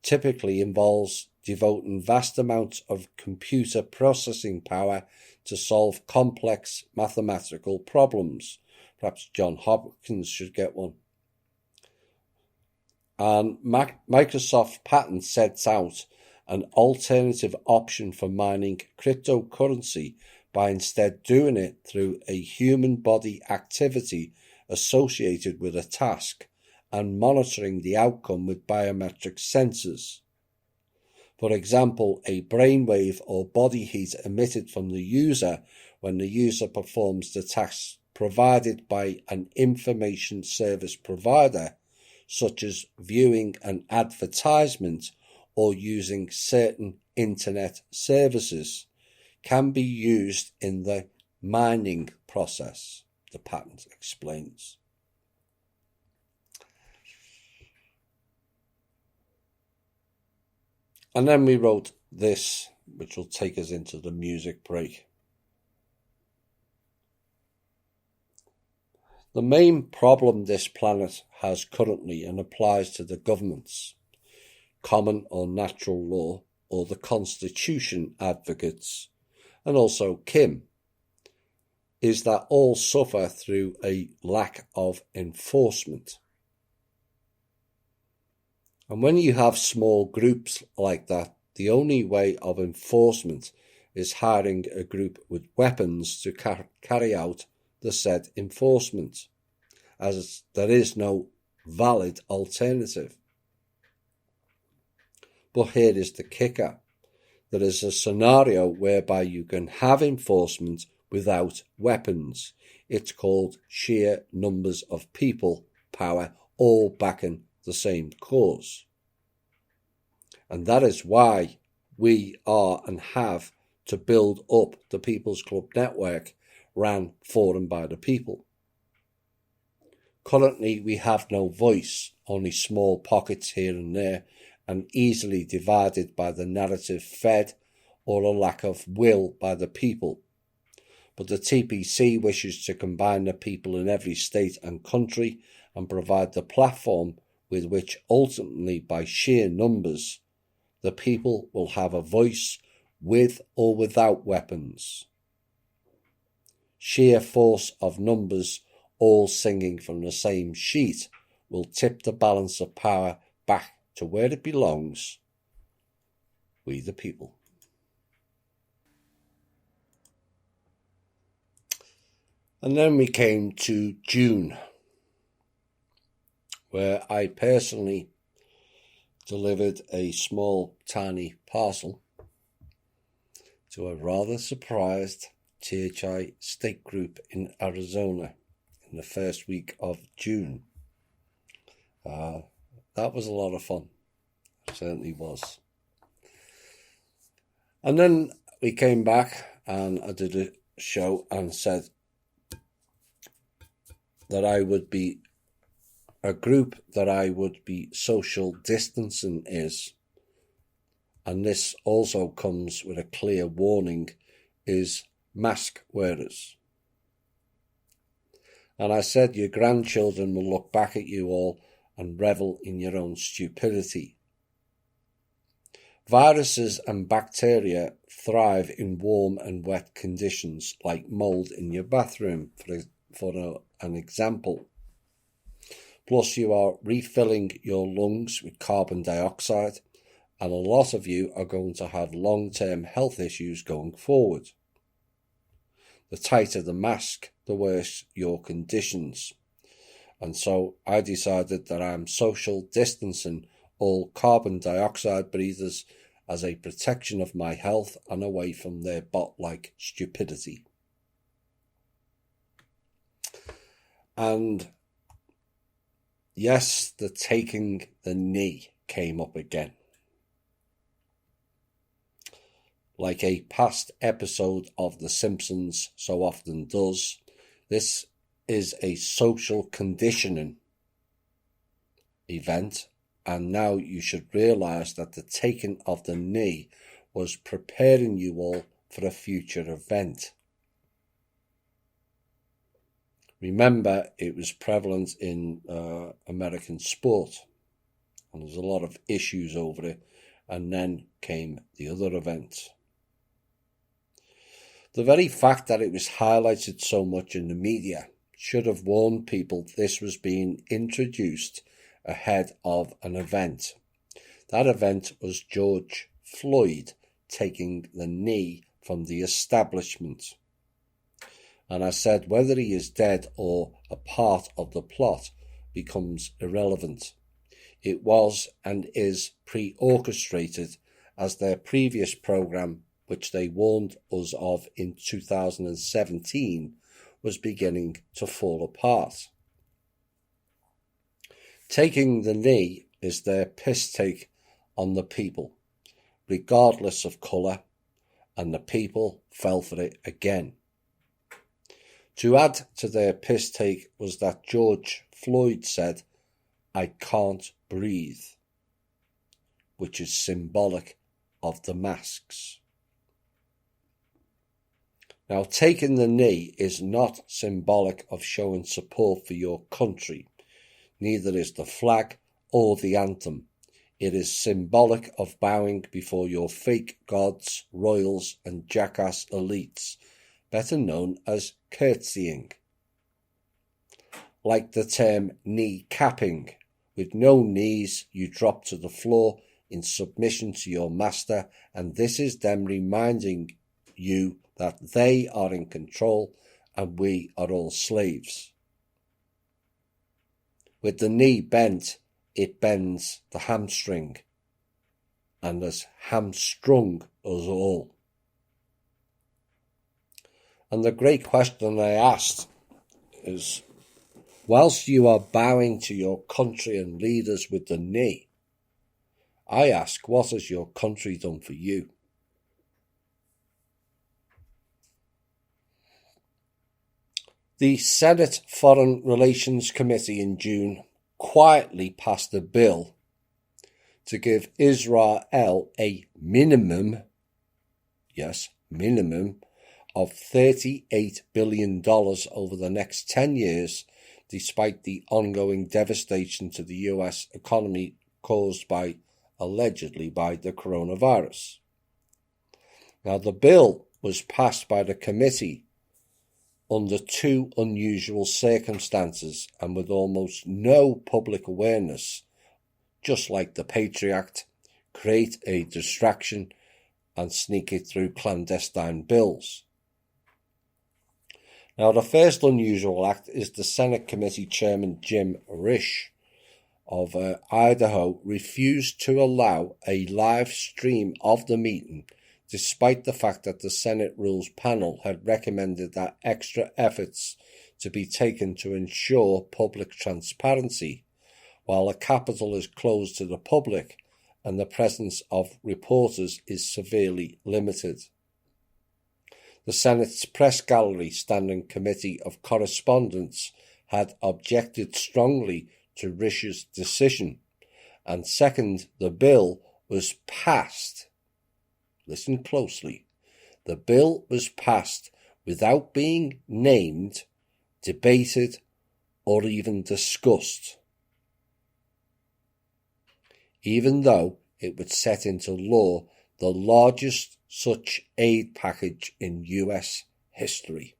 typically involves devoting vast amounts of computer processing power to solve complex mathematical problems. Perhaps John Hopkins should get one. And Microsoft patent sets out an alternative option for mining cryptocurrency by instead doing it through a human body activity associated with a task and monitoring the outcome with biometric sensors. For example, a brainwave or body heat emitted from the user when the user performs the task provided by an information service provider, such as viewing an advertisement or using certain internet services, can be used in the mining process, the patent explains. And then we wrote this, which will take us into the music break. The main problem this planet has currently and applies to the governments, common or natural law, or the Constitution advocates, and also Kim, is that all suffer through a lack of enforcement. And when you have small groups like that, the only way of enforcement is hiring a group with weapons to carry out the said enforcement, as there is no valid alternative. But here is the kicker. There is a scenario whereby you can have enforcement without weapons. It's called sheer numbers of people power, all backing the same cause. And that is why we are and have to build up the People's Club network ran for and by the people. Currently we have no voice, only small pockets here and there, and easily divided by the narrative fed or a lack of will by the people. But the TPC wishes to combine the people in every state and country and provide the platform with which ultimately, by sheer numbers, the people will have a voice with or without weapons. Sheer force of numbers all singing from the same sheet will tip the balance of power back to where it belongs, we the people. And then we came to June, where I personally delivered a small, tiny parcel to a rather surprised THI state group in Arizona in the first week of June. That was a lot of fun. It certainly was. And then we came back and I did a show and said that I would be a group that I would be social distancing is, and this also comes with a clear warning, is mask wearers. And I said your grandchildren will look back at you all and revel in your own stupidity. Viruses and bacteria thrive in warm and wet conditions, like mold in your bathroom, for an example. Plus, you are refilling your lungs with carbon dioxide, and a lot of you are going to have long-term health issues going forward. The tighter the mask, the worse your conditions. And so I decided that I'm social distancing all carbon dioxide breathers as a protection of my health and away from their bot-like stupidity. And yes, the taking the knee came up again. Like a past episode of The Simpsons so often does, this is a social conditioning event, and now you should realise that the taking of the knee was preparing you all for a future event. Remember, it was prevalent in American sport, and there's a lot of issues over it, and then came the other events. The very fact that it was highlighted so much in the media should have warned people this was being introduced ahead of an event. That event was George Floyd taking the knee from the establishment. And I said whether he is dead or a part of the plot becomes irrelevant. It was and is pre-orchestrated, as their previous programme, which they warned us of in 2017, was beginning to fall apart. Taking the knee is their piss take on the people, regardless of colour, and the people fell for it again. To add to their piss take was that George Floyd said, "I can't breathe," which is symbolic of the masks. Now, taking the knee is not symbolic of showing support for your country. Neither is the flag or the anthem. It is symbolic of bowing before your fake gods, royals, and jackass elites, better known as curtsying. Like the term knee capping, with no knees, you drop to the floor in submission to your master, and this is them reminding you that they are in control and we are all slaves. With the knee bent, it bends the hamstring and has hamstrung us all. And the great question I asked is, whilst you are bowing to your country and leaders with the knee, I ask, what has your country done for you? The Senate Foreign Relations Committee in June quietly passed a bill to give Israel a minimum, yes, minimum, of $38 billion over the next 10 years, despite the ongoing devastation to the US economy caused allegedly by the coronavirus. Now, the bill was passed by the committee under two unusual circumstances and with almost no public awareness, just like the Patriot Act, create a distraction and sneak it through clandestine bills. Now, the first unusual act is the Senate Committee Chairman Jim Risch of Idaho refused to allow a live stream of the meeting, despite the fact that the Senate Rules Panel had recommended that extra efforts to be taken to ensure public transparency, while the Capitol is closed to the public and the presence of reporters is severely limited. The Senate's Press Gallery Standing Committee of Correspondence had objected strongly to Risch's decision, and second, the bill was passed. Listen closely. The bill was passed without being named, debated, or even discussed, even though it would set into law the largest such aid package in US history.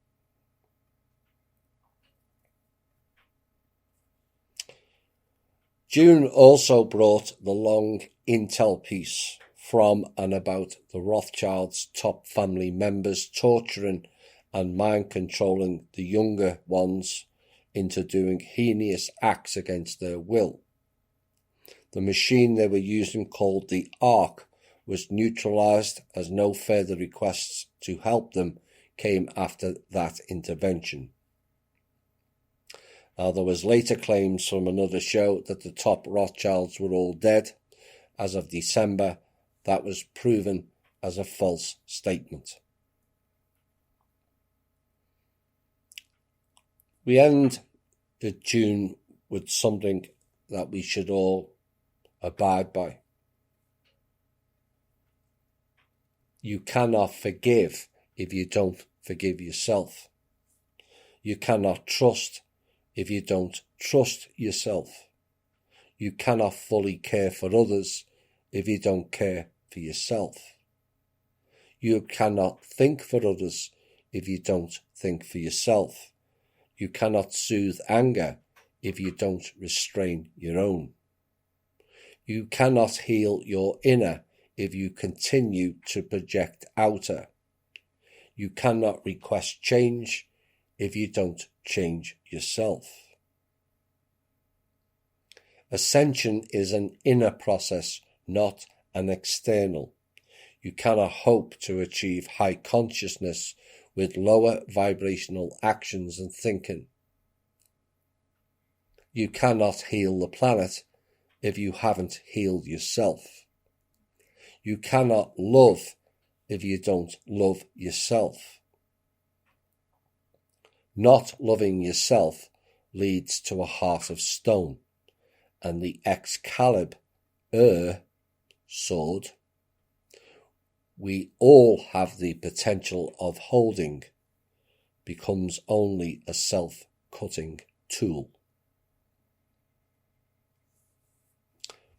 June also brought the long intel piece from and about the Rothschilds' top family members torturing and mind-controlling the younger ones into doing heinous acts against their will. The machine they were using, called the Ark, was neutralized as no further requests to help them came after that intervention. Now, there was later claims from another show that the top Rothschilds were all dead. As of December, that was proven as a false statement. We end June with something that we should all abide by. You cannot forgive if you don't forgive yourself. You cannot trust if you don't trust yourself. You cannot fully care for others if you don't care for yourself. You cannot think for others if you don't think for yourself. You cannot soothe anger if you don't restrain your own. You cannot heal your inner if you continue to project outer. You cannot request change if you don't change yourself. Ascension is an inner process, not an external. You cannot hope to achieve high consciousness with lower vibrational actions and thinking. You cannot heal the planet if you haven't healed yourself. You cannot love if you don't love yourself. Not loving yourself leads to a heart of stone, and the Excalibur sword we all have the potential of holding becomes only a self-cutting tool.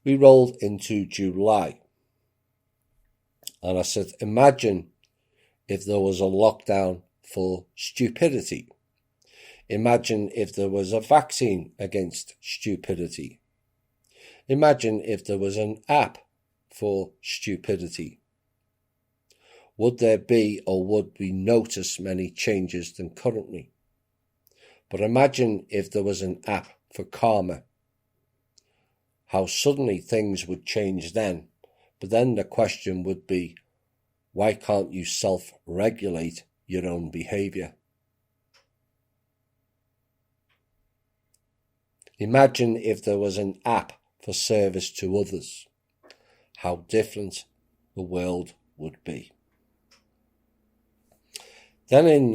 We rolled into July, and I said, imagine if there was a lockdown for stupidity. Imagine if there was a vaccine against stupidity. Imagine if there was an app for stupidity. Would there be, or would we notice many changes than currently? But imagine if there was an app for karma. How suddenly things would change then. But then the question would be, why can't you self-regulate your own behaviour? Imagine if there was an app for service to others. How different the world would be. Then in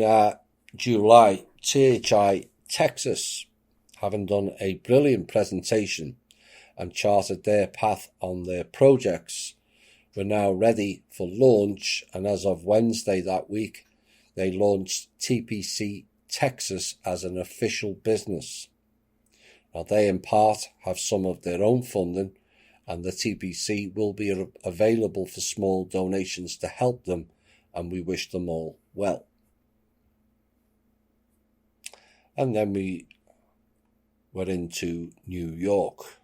July, THI Texas, having done a brilliant presentation and charted their path on their projects, were now ready for launch, and as of Wednesday that week, they launched TPC Texas as an official business. Now they in part have some of their own funding, and the TPC will be available for small donations to help them, and we wish them all well. And then we were into New York,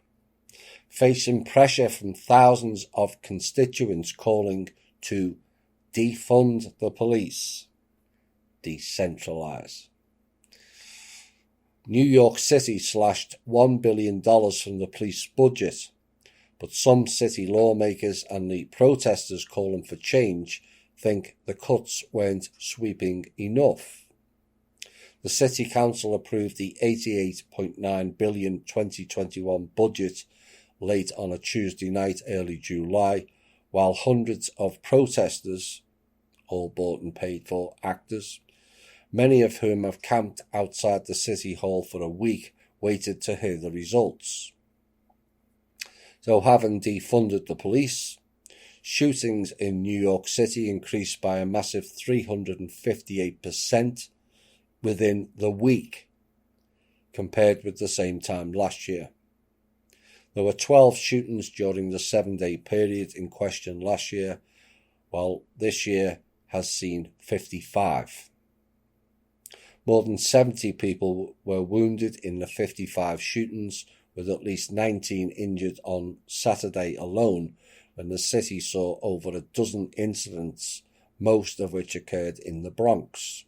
facing pressure from thousands of constituents calling to defund the police, decentralize. New York City slashed $1 billion from the police budget, but some city lawmakers and the protesters calling for change think the cuts weren't sweeping enough. The City Council approved the $88.9 billion 2021 budget late on a Tuesday night, early July, while hundreds of protesters, all bought and paid for actors, many of whom have camped outside the City Hall for a week, waited to hear the results. So having defunded the police, shootings in New York City increased by a massive 358% within the week compared with the same time last year. There were 12 shootings during the 7-day period in question last year, while this year has seen 55. More than 70 people were wounded in the 55 shootings, with at least 19 injured on Saturday alone, when the city saw over a dozen incidents, most of which occurred in the Bronx.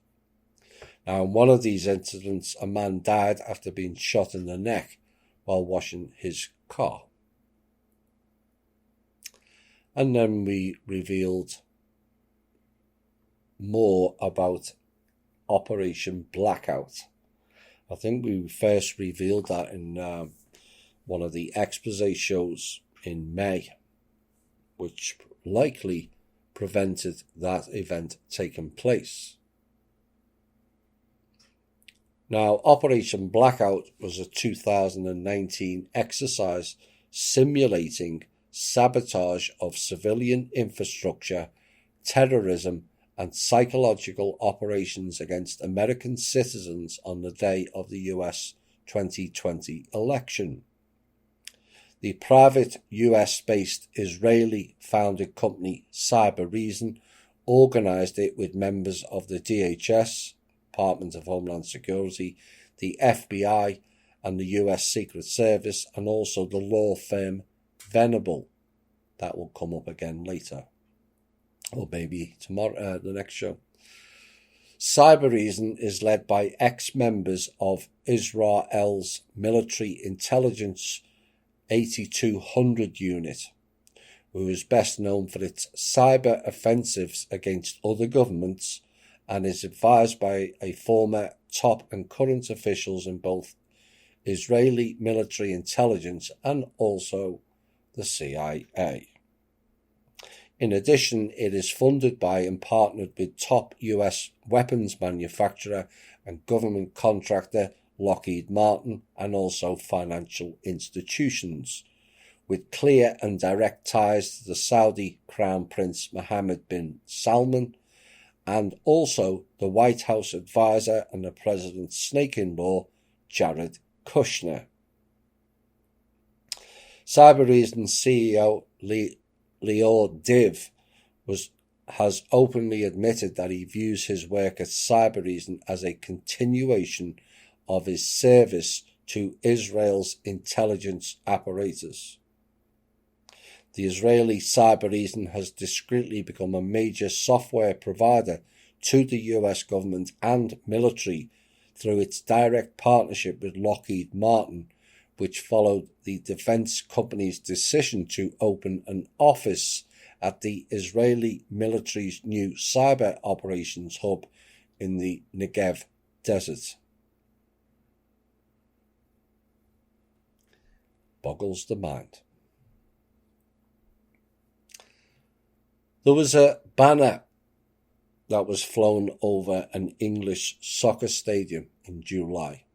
Now, in one of these incidents, a man died after being shot in the neck while washing his car. And then we revealed more about Operation Blackout. I think we first revealed that in one of the expose shows in May, which likely prevented that event taking place. Now, Operation Blackout was a 2019 exercise simulating sabotage of civilian infrastructure terrorism, and psychological operations against American citizens on the day of the US 2020 election. The private US-based Israeli-founded company Cybereason organized it with members of the DHS, Department of Homeland Security, the FBI, and the US Secret Service, and also the law firm Venable. That will come up again later, or maybe tomorrow, the next show. Cybereason is led by ex-members of Israel's military intelligence 8200 unit, who is best known for its cyber offensives against other governments, and is advised by a former top and current officials in both Israeli military intelligence and also the CIA. In addition, it is funded by and partnered with top US weapons manufacturer and government contractor Lockheed Martin, and also financial institutions, with clear and direct ties to the Saudi Crown Prince Mohammed bin Salman, and also the White House advisor and the president's snake-in-law, Jared Kushner. Cybereason's CEO Lior Div has openly admitted that he views his work at Cybereason as a continuation of his service to Israel's intelligence apparatus. The Israeli Cybereason has discreetly become a major software provider to the US government and military through its direct partnership with Lockheed Martin, which followed the defense company's decision to open an office at the Israeli military's new cyber operations hub in the Negev desert. Boggles the mind. There was a banner that was flown over an English soccer stadium in July,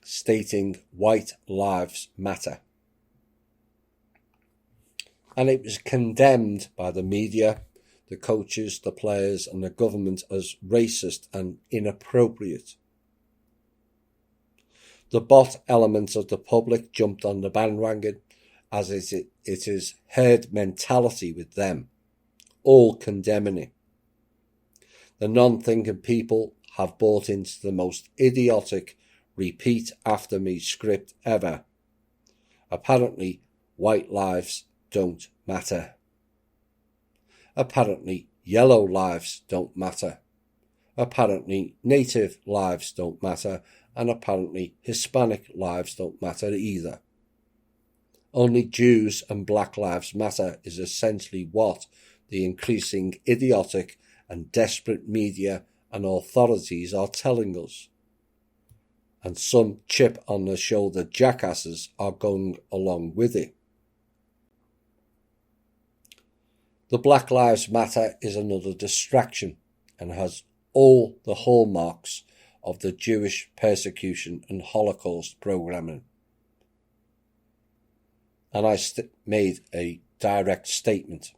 stating "White Lives Matter." And it was condemned by the media, the coaches, the players, and the government as racist and inappropriate. The bot element of the public jumped on the bandwagon, as it is herd mentality with them, all condemning it. The non-thinking people have bought into the most idiotic repeat after me script ever. Apparently, white lives don't matter. Apparently, yellow lives don't matter. Apparently, native lives don't matter. And apparently Hispanic lives don't matter either. Only Jews and Black Lives Matter is essentially what the increasing idiotic and desperate media and authorities are telling us. And some chip on the shoulder jackasses are going along with it. The Black Lives Matter is another distraction and has all the hallmarks of the Jewish persecution and Holocaust programming. And I made a direct statement.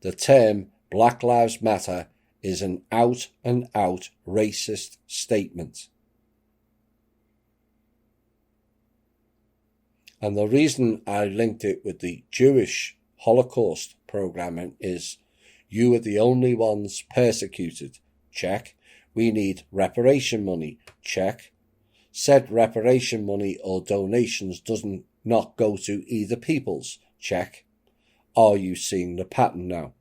The term Black Lives Matter is an out-and-out racist statement. And the reason I linked it with the Jewish Holocaust programming is you are the only ones persecuted. Check. We need reparation money. Check. Said reparation money or donations doesn't not go to either peoples. Check. Are you seeing the pattern now?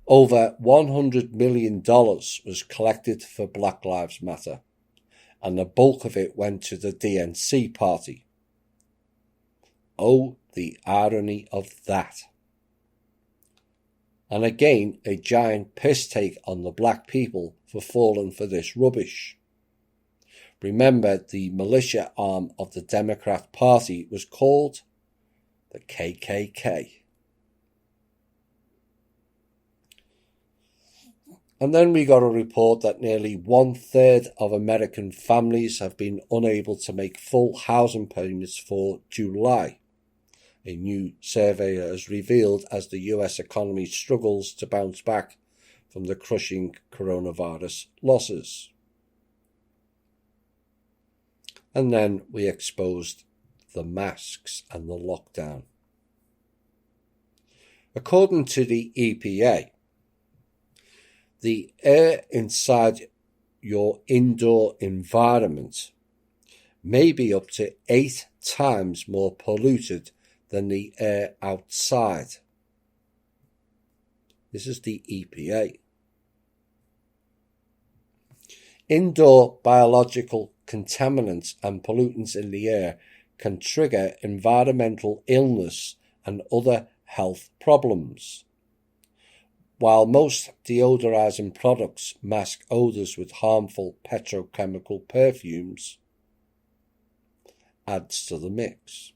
Over $100 million was collected for Black Lives Matter, and the bulk of it went to the DNC party. Oh, the irony of that. And again, a giant piss take on the black people for falling for this rubbish. Remember, the militia arm of the Democrat Party was called the KKK. And then we got a report that nearly 1/3 of American families have been unable to make full housing payments for July, a new survey has revealed as the US economy struggles to bounce back from the crushing coronavirus losses. And then we exposed the masks and the lockdown. According to the EPA, the air inside your indoor environment may be up to 8 times more polluted than the air outside. This is the EPA. Indoor biological contaminants and pollutants in the air can trigger environmental illness and other health problems. While most deodorizing products mask odors with harmful petrochemical perfumes, adds to the mix.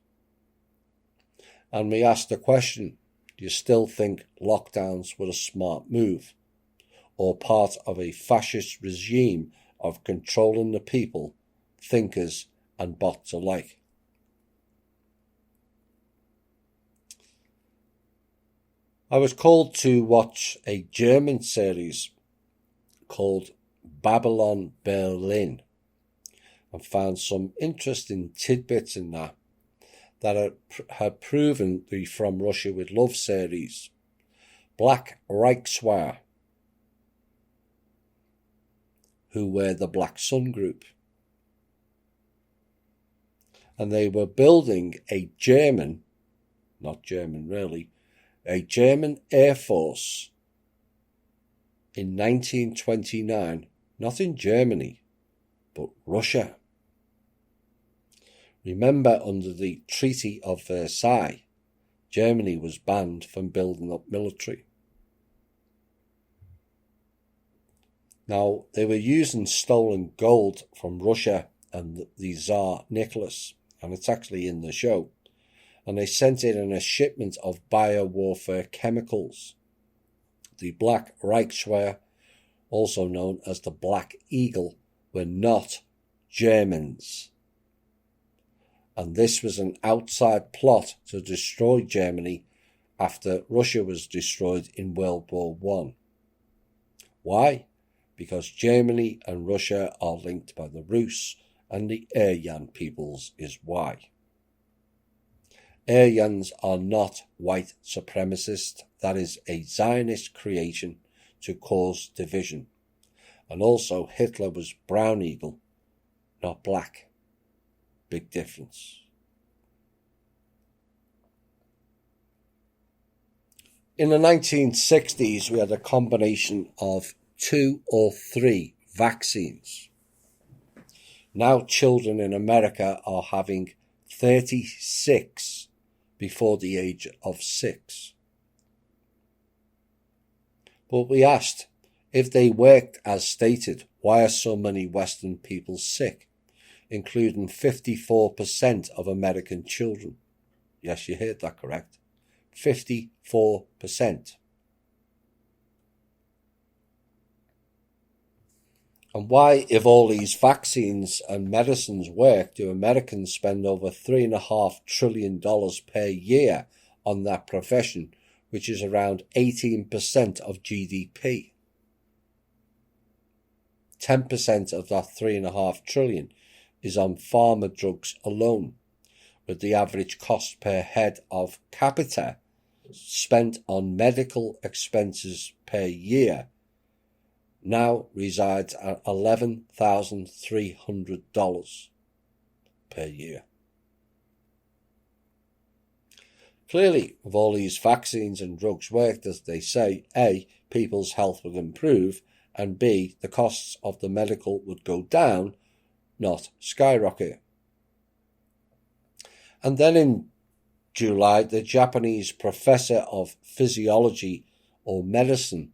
And we asked the question, do you still think lockdowns were a smart move, or part of a fascist regime of controlling the people, thinkers and bots alike? I was called to watch a German series called Babylon Berlin and found some interesting tidbits in that had proven the From Russia with Love series. Black Reichswehr, who were the Black Sun Group. And they were building a German Air Force in 1929, not in Germany, but Russia. Remember, under the Treaty of Versailles, Germany was banned from building up military. Now, they were using stolen gold from Russia and the Tsar Nicholas, and it's actually in the show. And they sent it in a shipment of biowarfare chemicals. The Black Reichswehr, also known as the Black Eagle, were not Germans. And this was an outside plot to destroy Germany after Russia was destroyed in World War I. Why? Because Germany and Russia are linked by the Rus, and the Aryan peoples is why. Aryans are not white supremacists. That is a Zionist creation to cause division. And also Hitler was brown eagle, not black. Big difference. In the 1960s, we had a combination of 2 or 3 vaccines. Now children in America are having 36 before the age of 6. But we asked, if they worked as stated, why are so many Western people sick, including 54% of American children? Yes, you heard that correct. 54%. And why, if all these vaccines and medicines work, do Americans spend over $3.5 trillion per year on that profession, which is around 18% of GDP? 10% of that $3.5 trillion is on pharma drugs alone, with the average cost per head of capita spent on medical expenses per year now resides at $11,300 per year. Clearly, if all these vaccines and drugs worked as they say, A, people's health would improve, and B, the costs of the medical would go down, not skyrocket. And then in July, the Japanese professor of physiology or medicine,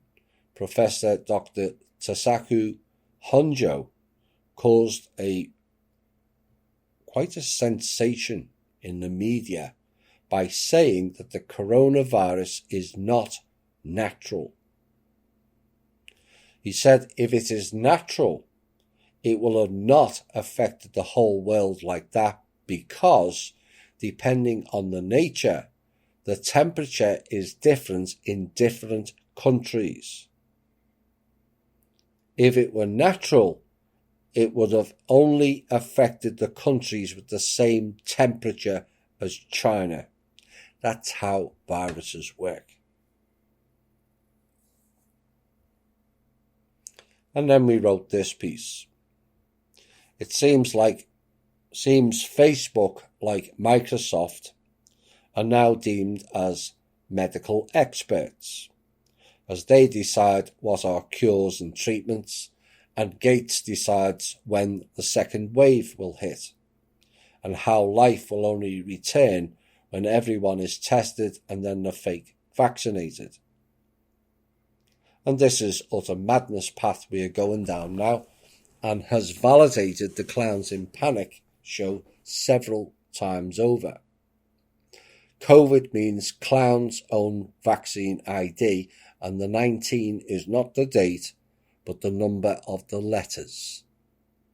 Professor Dr. Tasaku Honjo, caused quite a sensation in the media by saying that the coronavirus is not natural. He said if it is natural, it will have not affected the whole world like that, because depending on the nature, the temperature is different in different countries. If it were natural, it would have only affected the countries with the same temperature as China. That's how viruses work. And then we wrote this piece. It seems Facebook, like Microsoft, are now deemed as medical experts, as they decide what are cures and treatments, and Gates decides when the second wave will hit, and how life will only return when everyone is tested and then the fake vaccinated. And this is utter madness path we are going down now, and has validated the Clowns in Panic show several times over. COVID means clowns own vaccine ID, and the 19 is not the date, but the number of the letters,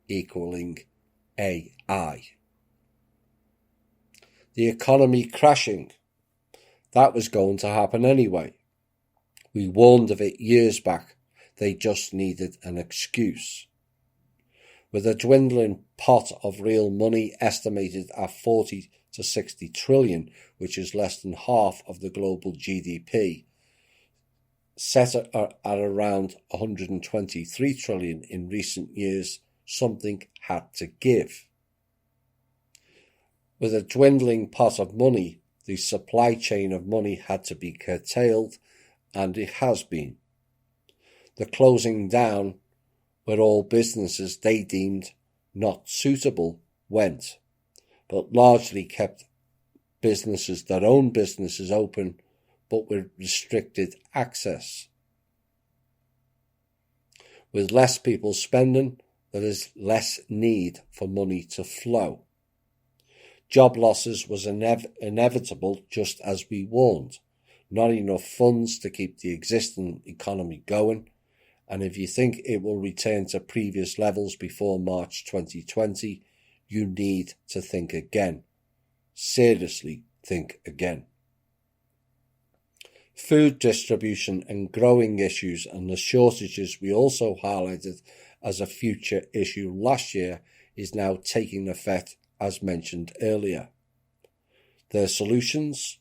equaling AI. The economy crashing. That was going to happen anyway. We warned of it years back. They just needed an excuse. With a dwindling pot of real money estimated at 40 to 60 trillion, which is less than half of the global GDP, set at around 123 trillion in recent years, something had to give. With a dwindling pot of money, the supply chain of money had to be curtailed, and it has been. The closing down where all businesses they deemed not suitable went, but largely kept their own businesses open, but with restricted access. With less people spending, there is less need for money to flow. Job losses was inevitable, just as we warned. Not enough funds to keep the existing economy going, and if you think it will return to previous levels before March 2020, you need to think again. Seriously think again. Food distribution and growing issues and the shortages we also highlighted as a future issue last year is now taking effect, as mentioned earlier. Their solutions?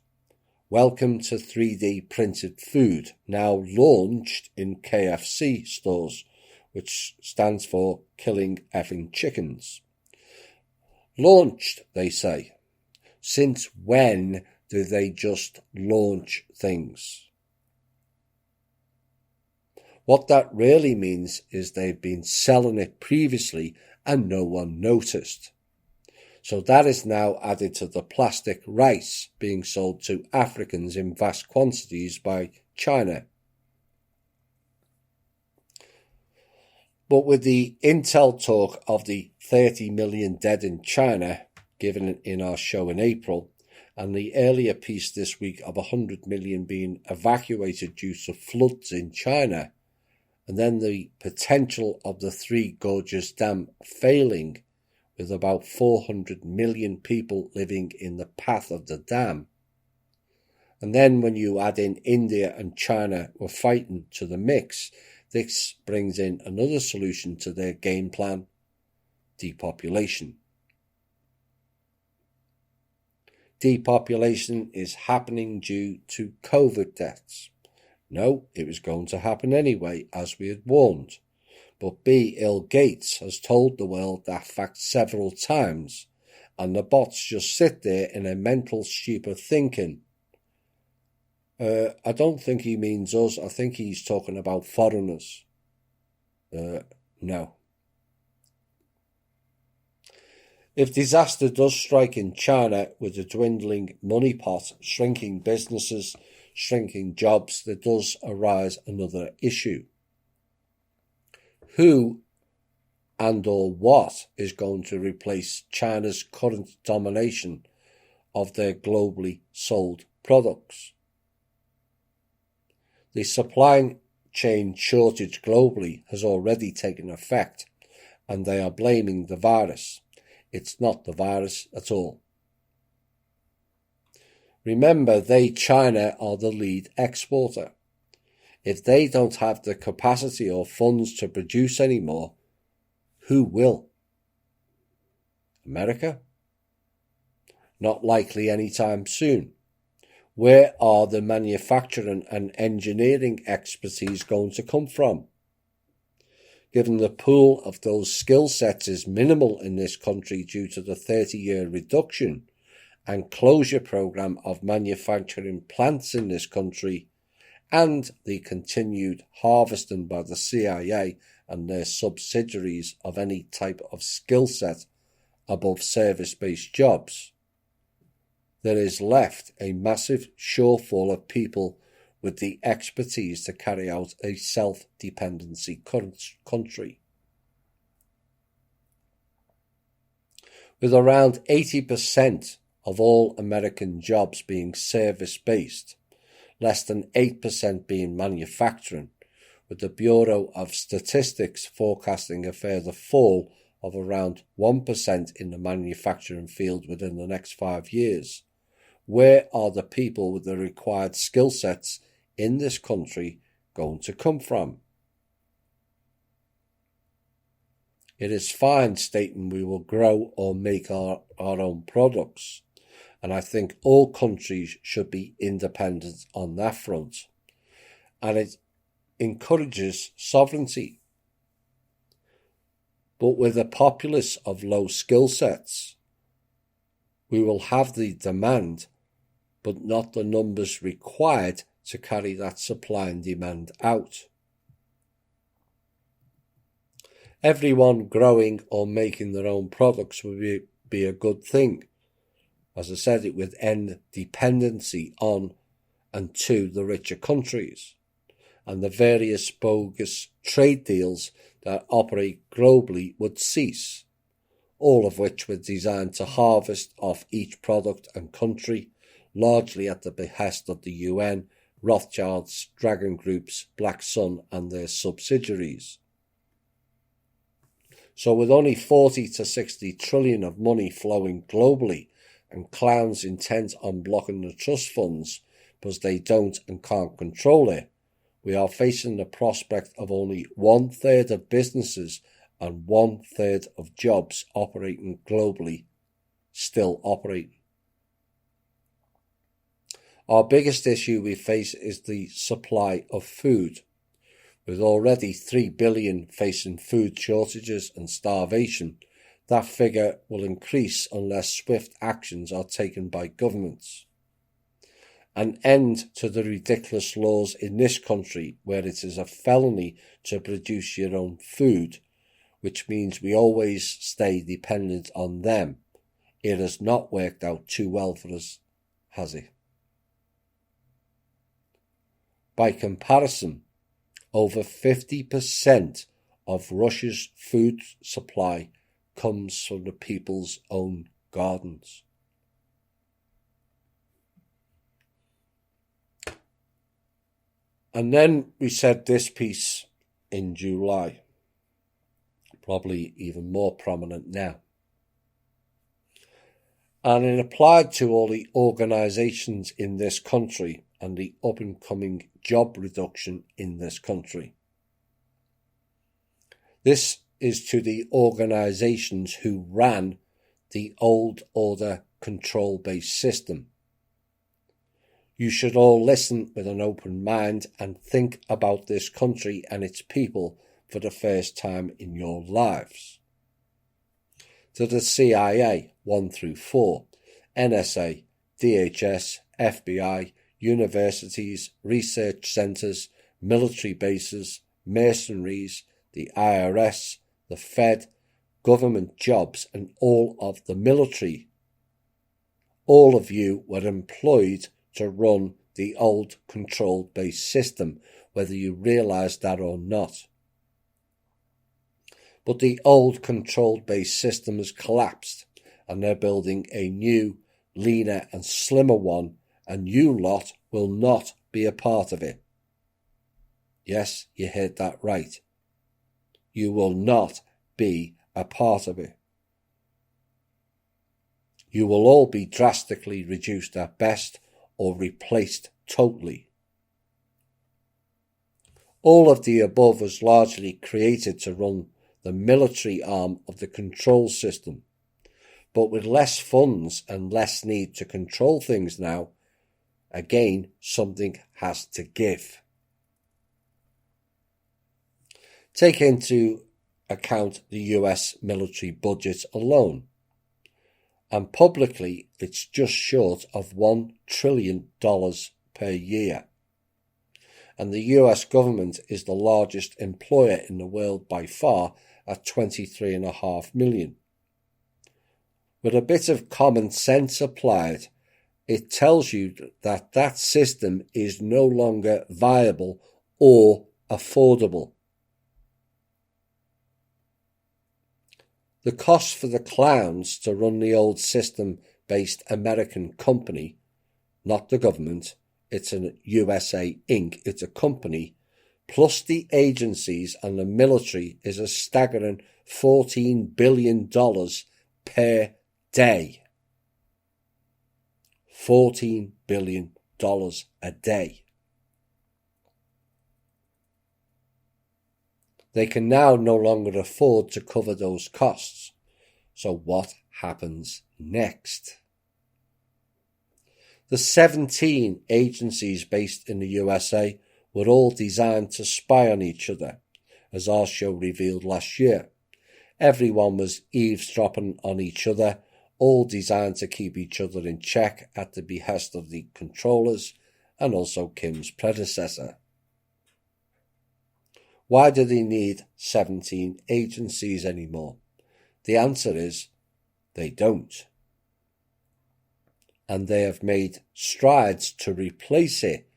Welcome to 3D printed food, now launched in KFC stores, which stands for killing effing chickens. Launched, they say. Since when do they just launch things? What that really means is they've been selling it previously and no one noticed. So that is now added to the plastic rice being sold to Africans in vast quantities by China. But with the Intel talk of the 30 million dead in China, given in our show in April, and the earlier piece this week of 100 million being evacuated due to floods in China, and then the potential of the Three Gorges Dam failing, with about 400 million people living in the path of the dam. And then when you add in India and China were fighting to the mix, this brings in another solution to their game plan: depopulation. Depopulation is happening due to COVID deaths. No, it was going to happen anyway, as we had warned. But Bill Gates has told the world that fact several times, and the bots just sit there in a mental stupor thinking, I don't think he means us, I think he's talking about foreigners. No. If disaster does strike in China with a dwindling money pot, shrinking businesses, shrinking jobs, there does arise another issue. Who and or what is going to replace China's current domination of their globally sold products? The supply chain shortage globally has already taken effect, and they are blaming the virus. It's not the virus at all. Remember, China, are the lead exporter. If they don't have the capacity or funds to produce anymore, who will? America? Not likely anytime soon. Where are the manufacturing and engineering expertise going to come from? Given the pool of those skill sets is minimal in this country due to the 30-year reduction and closure program of manufacturing plants in this country, and the continued harvesting by the CIA and their subsidiaries of any type of skill set above service-based jobs, there is left a massive shortfall of people with the expertise to carry out a self-dependency country. With around 80% of all American jobs being service-based, less than 8% being manufacturing, with the Bureau of Statistics forecasting a further fall of around 1% in the manufacturing field within the next 5 years. Where are the people with the required skill sets in this country going to come from? It is fine stating we will grow or make our own products, and I think all countries should be independent on that front, and it encourages sovereignty. But with a populace of low skill sets, we will have the demand, but not the numbers required to carry that supply and demand out. Everyone growing or making their own products would be a good thing. As I said, it would end dependency on and to the richer countries, and the various bogus trade deals that operate globally would cease, all of which were designed to harvest off each product and country, largely at the behest of the UN, Rothschilds, Dragon Groups, Black Sun and their subsidiaries. So with only 40 to 60 trillion of money flowing globally and clowns intent on blocking the trust funds because they don't and can't control it, we are facing the prospect of only 1/3 of businesses and 1/3 of jobs operating globally still operating. Our biggest issue we face is the supply of food. With already 3 billion facing food shortages and starvation, that figure will increase unless swift actions are taken by governments. An end to the ridiculous laws in this country where it is a felony to produce your own food, which means we always stay dependent on them. It has not worked out too well for us, has it? By comparison, over 50% of Russia's food supply comes from the people's own gardens. And then we said this piece in July, probably even more prominent now. And it applied to all the organisations in this country and the up-and-coming job reduction in this country. This is to the organisations who ran the old order control-based system. You should all listen with an open mind and think about this country and its people for the first time in your lives. To the CIA 1 through 4, NSA, DHS, FBI, universities, research centres, military bases, mercenaries, the IRS, the Fed, government jobs and all of the military. All of you were employed to run the old control-based system, whether you realise that or not. But the old control-based system has collapsed and they're building a new, leaner and slimmer one, and you lot will not be a part of it. Yes, you heard that right. You will not be a part of it. You will all be drastically reduced at best or replaced totally. All of the above was largely created to run the military arm of the control system, but with less funds and less need to control things now, again, something has to give. Take into account the US military budget alone, and publicly it's just short of $1 trillion per year. And the US government is the largest employer in the world by far at 23.5 million. With a bit of common sense applied, it tells you that that system is no longer viable or affordable. The cost for the clowns to run the old system-based American company, not the government, it's a USA Inc., it's a company, plus the agencies and the military is a staggering $14 billion per day. $14 billion a day. They can now no longer afford to cover those costs. So what happens next? The 17 agencies based in the USA were all designed to spy on each other, as our show revealed last year. Everyone was eavesdropping on each other, all designed to keep each other in check at the behest of the controllers and also Kim's predecessor. Why do they need 17 agencies anymore? The answer is they don't. And they have made strides to replace it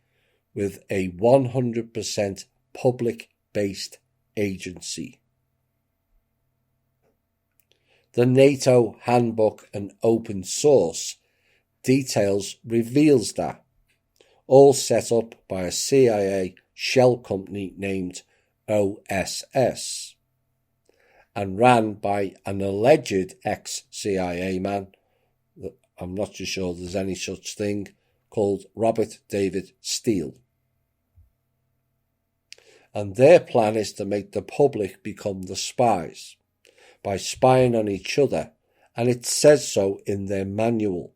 with a 100% public-based agency. The NATO handbook and open source details reveals that, all set up by a CIA shell company named OSS and ran by an alleged ex-CIA man, I'm not too sure there's any such thing, called Robert David Steele. And their plan is to make the public become the spies by spying on each other, and it says so in their manual.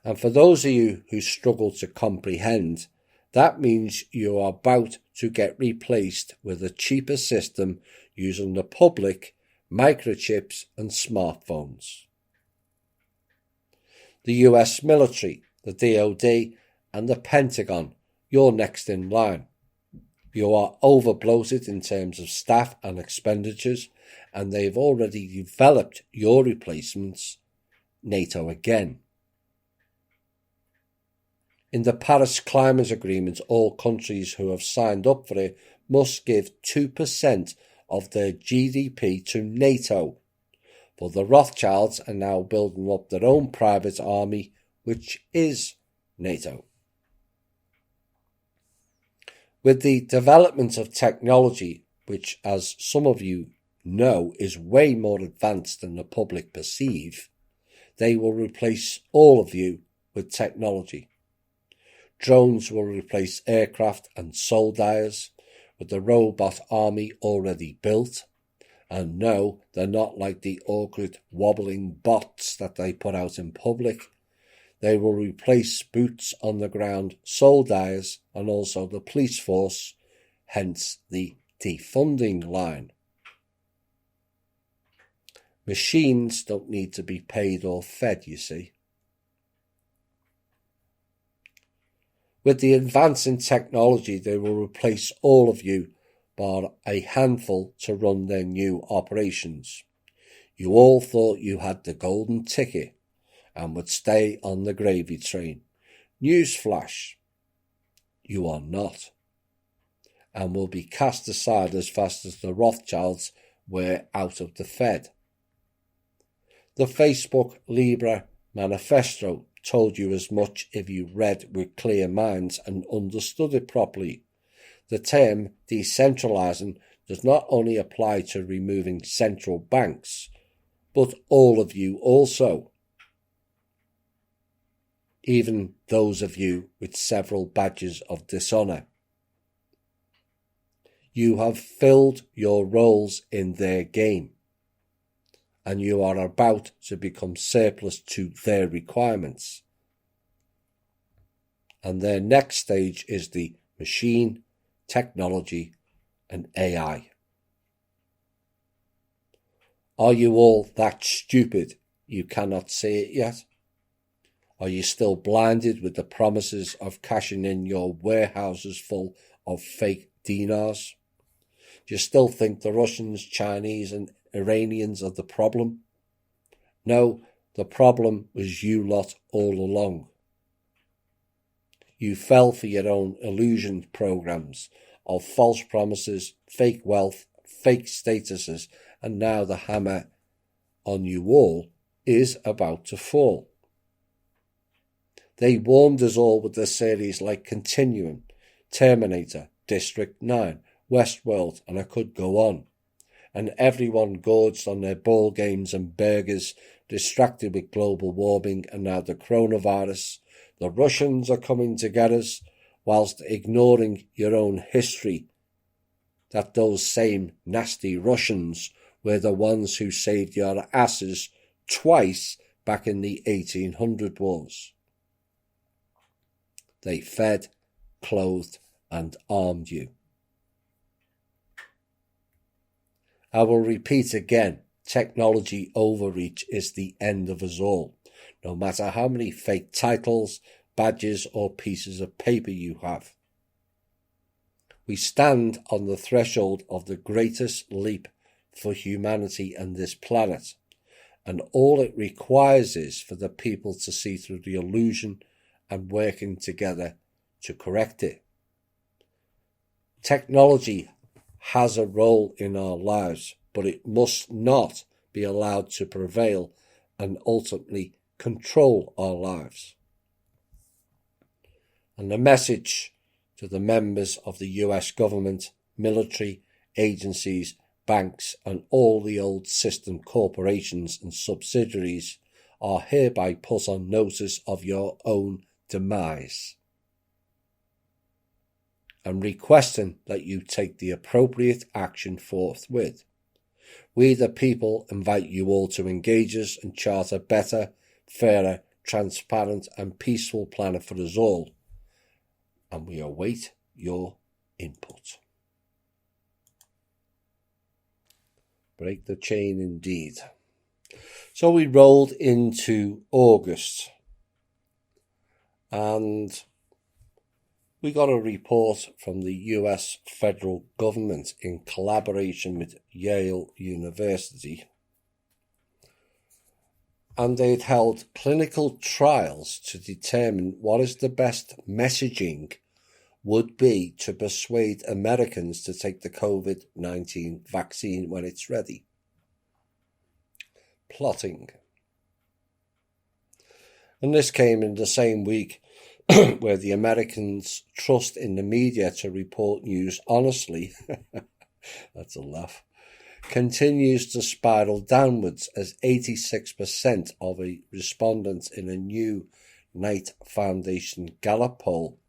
And for those of you who struggle to comprehend, that means you are about to get replaced with a cheaper system using the public, microchips and smartphones. The US military, the DoD and the Pentagon, you're next in line. You are overbloated in terms of staff and expenditures, and they've already developed your replacements, NATO again. In the Paris Climate Agreement, all countries who have signed up for it must give 2% of their GDP to NATO. But the Rothschilds are now building up their own private army, which is NATO. With the development of technology, which, as some of you know, is way more advanced than the public perceive, they will replace all of you with technology. Drones will replace aircraft and soldiers, with the robot army already built. And no, they're not like the awkward wobbling bots that they put out in public. They will replace boots on the ground soldiers and also the police force, hence the defunding line. Machines don't need to be paid or fed, you see. With the advance in technology, they will replace all of you, bar a handful to run their new operations. You all thought you had the golden ticket and would stay on the gravy train. Newsflash, you are not, and will be cast aside as fast as the Rothschilds were out of the Fed. The Facebook Libra manifesto told you as much if you read with clear minds and understood it properly. The term decentralizing does not only apply to removing central banks, but all of you also. even those of you with several badges of dishonour. You have filled your roles in their game, and you are about to become surplus to their requirements. And their next stage is the machine, technology, and AI. Are you all that stupid you cannot see it yet? Are you still blinded with the promises of cashing in your warehouses full of fake dinars? Do you still think the Russians, Chinese, and Iranians are the problem? No, the problem was you lot all along. You fell for your own illusion programs of false promises, fake wealth, fake statuses, and now the hammer on you all is about to fall. They warned us all with their series like Continuum, Terminator, District 9, Westworld, and I could go on. And everyone gorged on their ball games and burgers, distracted with global warming and now the coronavirus. The Russians are coming to get us, whilst ignoring your own history, that those same nasty Russians were the ones who saved your asses twice back in the 1800 wars. They fed, clothed, and armed you. I will repeat again, technology overreach is the end of us all, no matter how many fake titles, badges, or pieces of paper you have. We stand on the threshold of the greatest leap for humanity and this planet, and all it requires is for the people to see through the illusion and working together to correct it. Technology has a role in our lives, but it must not be allowed to prevail and ultimately control our lives. And the message to the members of the US government, military, agencies, banks, and all the old system corporations and subsidiaries are hereby put on notice of your own demise, and requesting that you take the appropriate action forthwith. We the people invite you all to engage us and chart a better, fairer, transparent and peaceful planet for us all, and we await your input. Break the chain indeed. So we rolled into August, and we got a report from the US federal government in collaboration with Yale University, and they'd held clinical trials to determine what is the best messaging would be to persuade Americans to take the COVID-19 vaccine when it's ready. Plotting. And this came in the same week where the Americans' trust in the media to report news honestly, that's a laugh, continues to spiral downwards as 86% of respondents in a new Knight Foundation Gallup poll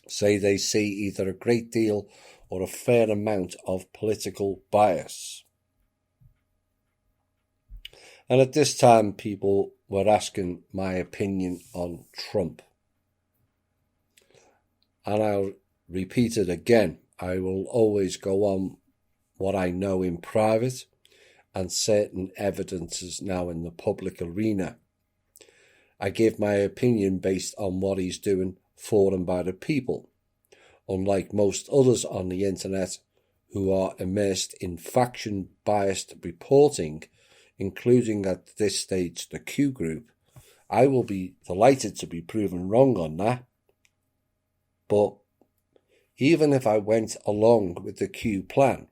say they see either a great deal or a fair amount of political bias. And at this time, people were asking my opinion on Trump. And I'll repeat it again. I will always go on what I know in private and certain evidences now in the public arena. I give my opinion based on what he's doing for and by the people, unlike most others on the internet who are immersed in faction-biased reporting, including at this stage the Q Group. I will be delighted to be proven wrong on that. But even if I went along with the Q plan,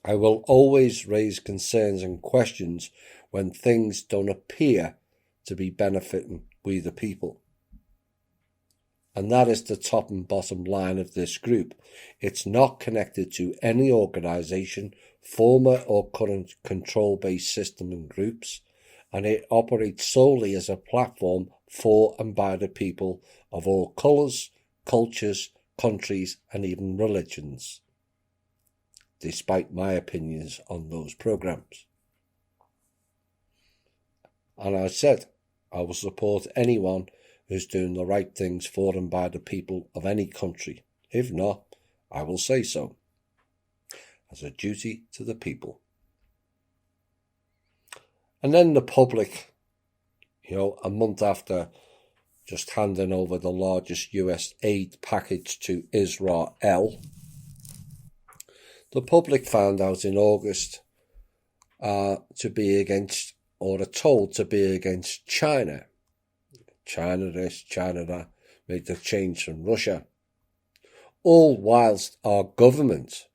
I will always raise concerns and questions when things don't appear to be benefiting we the people. And that is the top and bottom line of this group. It's not connected to any organisation, former or current control-based system and groups, and it operates solely as a platform for and by the people of all colours, cultures, countries, and even religions, despite my opinions on those programs. And I said I will support anyone who's doing the right things for and by the people of any country. If not, I will say so, as a duty to the people. And then the public, a month after just handing over the largest US aid package to Israel, the public found out in August to be against, or are told to be against China. China this, China that, made the change from Russia. All whilst our government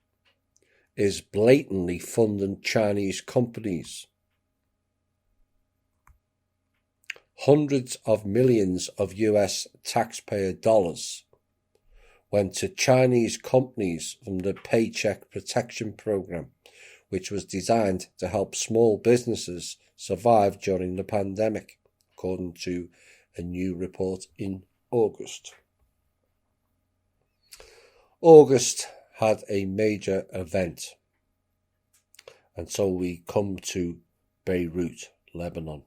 is blatantly funding Chinese companies. Hundreds of millions of US taxpayer dollars went to Chinese companies from the Paycheck Protection Program, which was designed to help small businesses survive during the pandemic, according to a new report in August. August had a major event, and so we come to Beirut, Lebanon.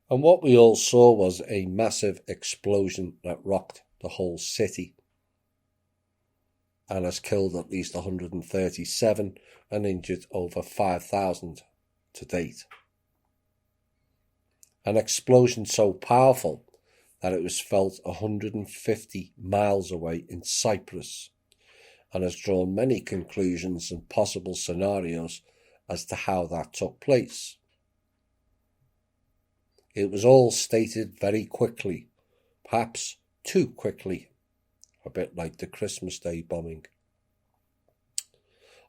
And what we all saw was a massive explosion that rocked the whole city and has killed at least 137 and injured over 5,000 to date. An explosion so powerful that it was felt 150 miles away in Cyprus, and has drawn many conclusions and possible scenarios as to how that took place. It was all stated very quickly, perhaps too quickly, a bit like the Christmas Day bombing,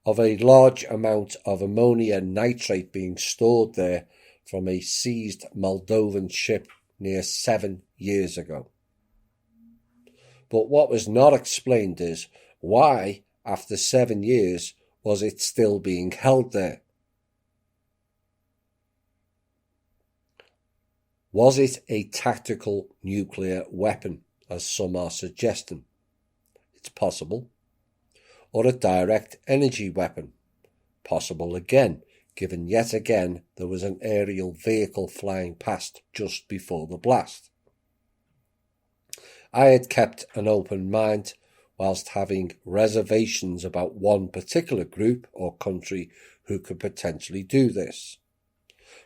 of a large amount of ammonia nitrate being stored there from a seized Moldovan ship near 7 years ago. But what was not explained is why, after 7 years, was it still being held there? Was it a tactical nuclear weapon, as some are suggesting? It's possible. Or a direct energy weapon? Possible again, given yet again there was an aerial vehicle flying past just before the blast. I had kept an open mind whilst having reservations about one particular group or country who could potentially do this.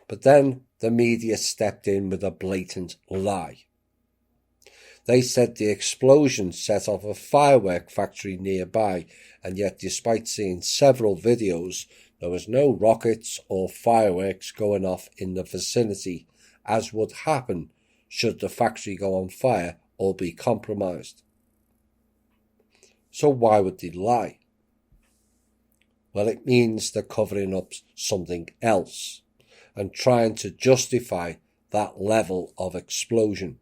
But then the media stepped in with a blatant lie. They said the explosion set off a firework factory nearby, and yet despite seeing several videos, there was no rockets or fireworks going off in the vicinity, as would happen should the factory go on fire or be compromised. So why would they lie? Well, it means they're covering up something else and trying to justify that level of explosion.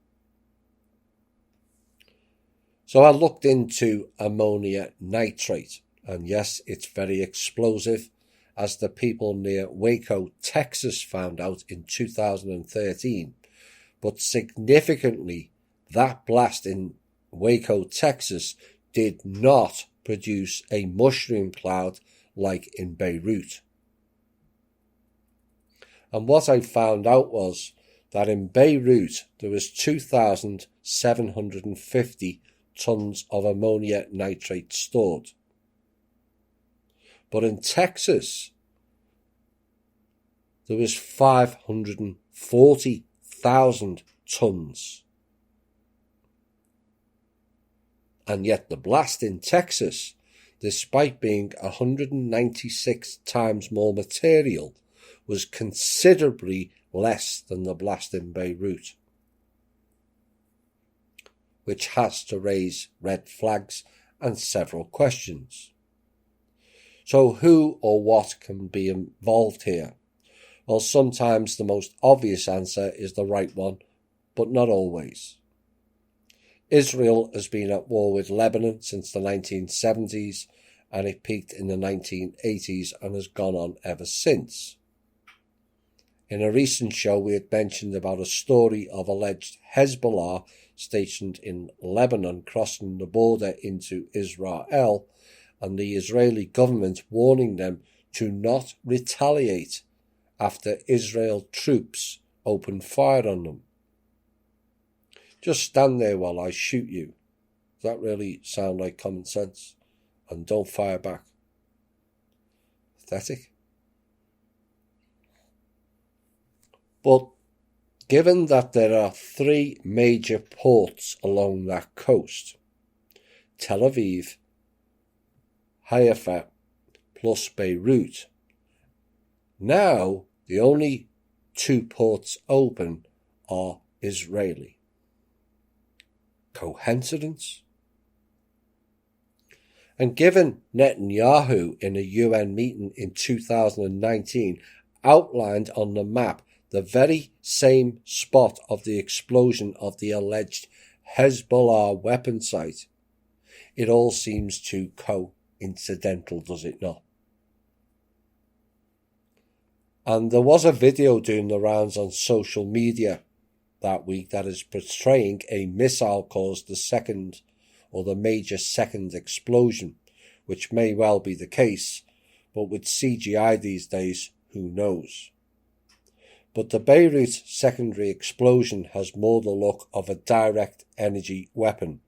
So I looked into ammonia nitrate, and yes, it's very explosive, as the people near Waco, Texas found out in 2013. But significantly, that blast in Waco, Texas did not produce a mushroom cloud like in Beirut. And what I found out was that in Beirut there was 2,750 tons of ammonia nitrate stored. But in Texas, there was 540,000 tons. And yet the blast in Texas, despite being 196 times more material, was considerably less than the blast in Beirut, which has to raise red flags and several questions. So who or what can be involved here? Well, sometimes the most obvious answer is the right one, but not always. Israel has been at war with Lebanon since the 1970s, and it peaked in the 1980s and has gone on ever since. In a recent show, we had mentioned about a story of alleged Hezbollah stationed in Lebanon crossing the border into Israel, and the Israeli government warning them to not retaliate after Israel troops opened fire on them. Just stand there while I shoot you. Does that really sound like common sense? And don't fire back. Pathetic. But given that there are 3 major ports along that coast, Tel Aviv, Haifa, plus Beirut, now the only 2 ports open are Israeli. Coincidence? And given Netanyahu in a UN meeting in 2019 outlined on the map the very same spot of the explosion of the alleged Hezbollah weapon site, it all seems too coincidental, does it not? And there was a video doing the rounds on social media that week that is portraying a missile caused the major second explosion, which may well be the case, but with CGI these days, who knows? But the Beirut secondary explosion has more the look of a direct energy weapon,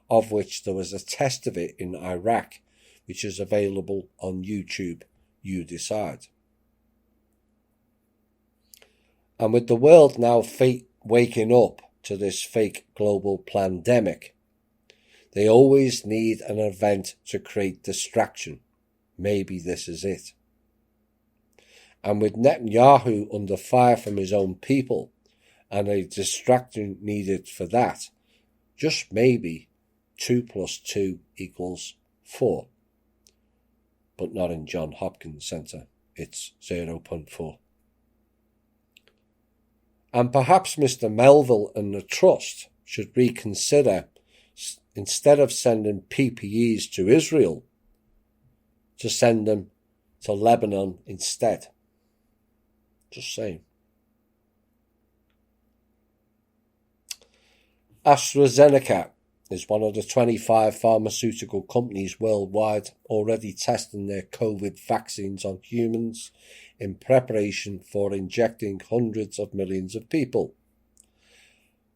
of which there was a test of it in Iraq, which is available on YouTube. You decide. And with the world now waking up to this fake global pandemic, they always need an event to create distraction. Maybe this is it. And with Netanyahu under fire from his own people and a distraction needed for that, just maybe 2 + 2 = 4. But not in John Hopkins Centre. It's 0.4. And perhaps Mr. Melville and the Trust should reconsider, instead of sending PPEs to Israel, to send them to Lebanon instead. Just saying. AstraZeneca is one of the 25 pharmaceutical companies worldwide already testing their COVID vaccines on humans in preparation for injecting hundreds of millions of people.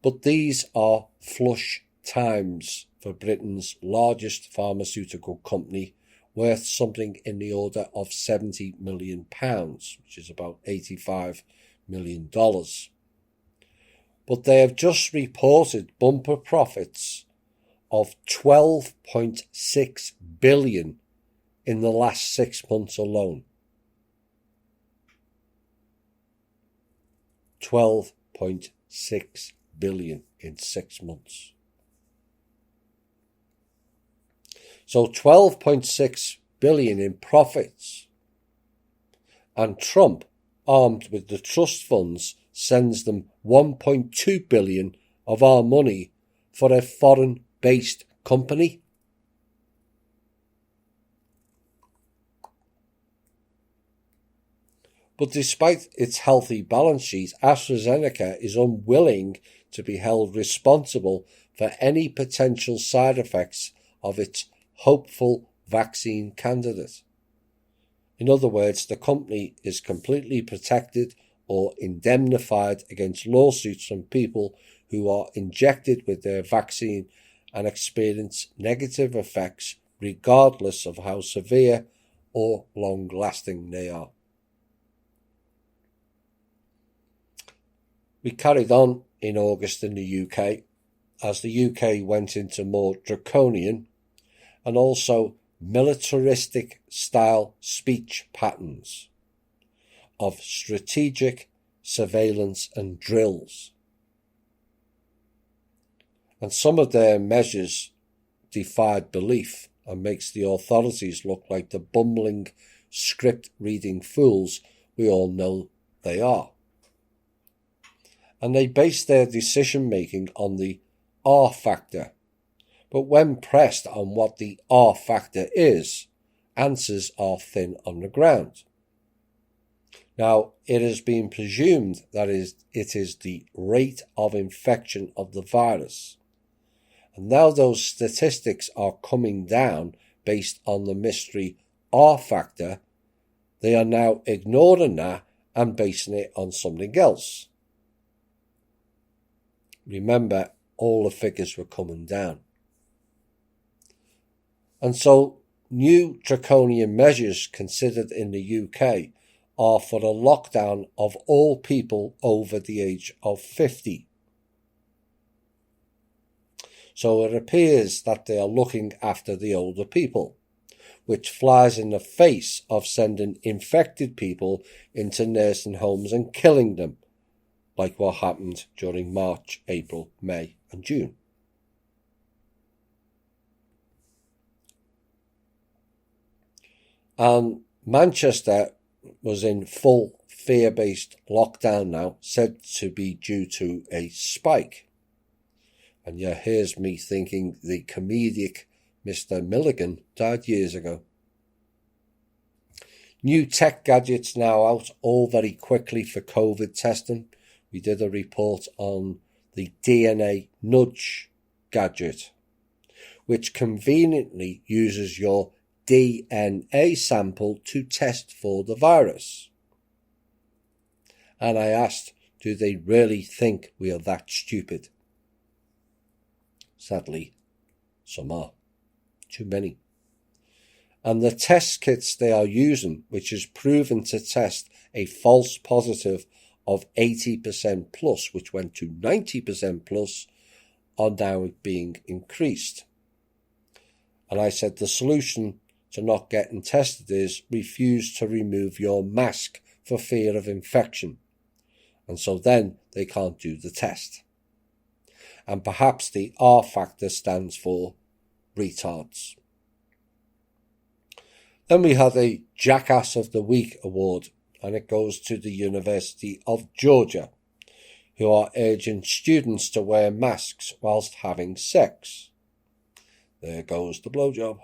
But these are flush times for Britain's largest pharmaceutical company, worth something in the order of £70 million, which is about $85 million. But they have just reported bumper profits of $12.6 billion in the last 6 months alone. $12.6 billion in 6 months. So $12.6 billion in profits. And Trump, armed with the trust funds, sends them $1.2 billion of our money for a foreign-based company. But despite its healthy balance sheet, AstraZeneca is unwilling to be held responsible for any potential side effects of its hopeful vaccine candidate. In other words, the company is completely protected or indemnified against lawsuits from people who are injected with their vaccine and experience negative effects regardless of how severe or long-lasting they are. We carried on in August in the UK as the UK went into more draconian and also militaristic style speech patterns of strategic surveillance and drills. And some of their measures defied belief and makes the authorities look like the bumbling script-reading fools we all know they are. And they base their decision-making on the R factor. But when pressed on what the R factor is, answers are thin on the ground. Now, it has been presumed that it is the rate of infection of the virus. And now those statistics are coming down based on the mystery R factor. They are now ignoring that and basing it on something else. Remember, all the figures were coming down. And so new draconian measures considered in the UK are for the lockdown of all people over the age of 50. So it appears that they are looking after the older people, which flies in the face of sending infected people into nursing homes and killing them, like what happened during March, April, May and June. And Manchester was in full fear-based lockdown now, said to be due to a spike. And yeah, here's me thinking the comedic Mr. Milligan died years ago. New tech gadgets now out, all very quickly for COVID testing. We did a report on the DNA nudge gadget, which conveniently uses your DNA sample to test for the virus. And I asked, do they really think we are that stupid? Sadly, some are. Too many. And the test kits they are using, which is proven to test a false positive of 80% plus, which went to 90% plus, are now being increased. And I said the solution to not getting tested is refuse to remove your mask for fear of infection. And so then they can't do the test. And perhaps the R factor stands for retards. Then we had a Jackass of the Week award, and it goes to the University of Georgia, who are urging students to wear masks whilst having sex. There goes the blowjob.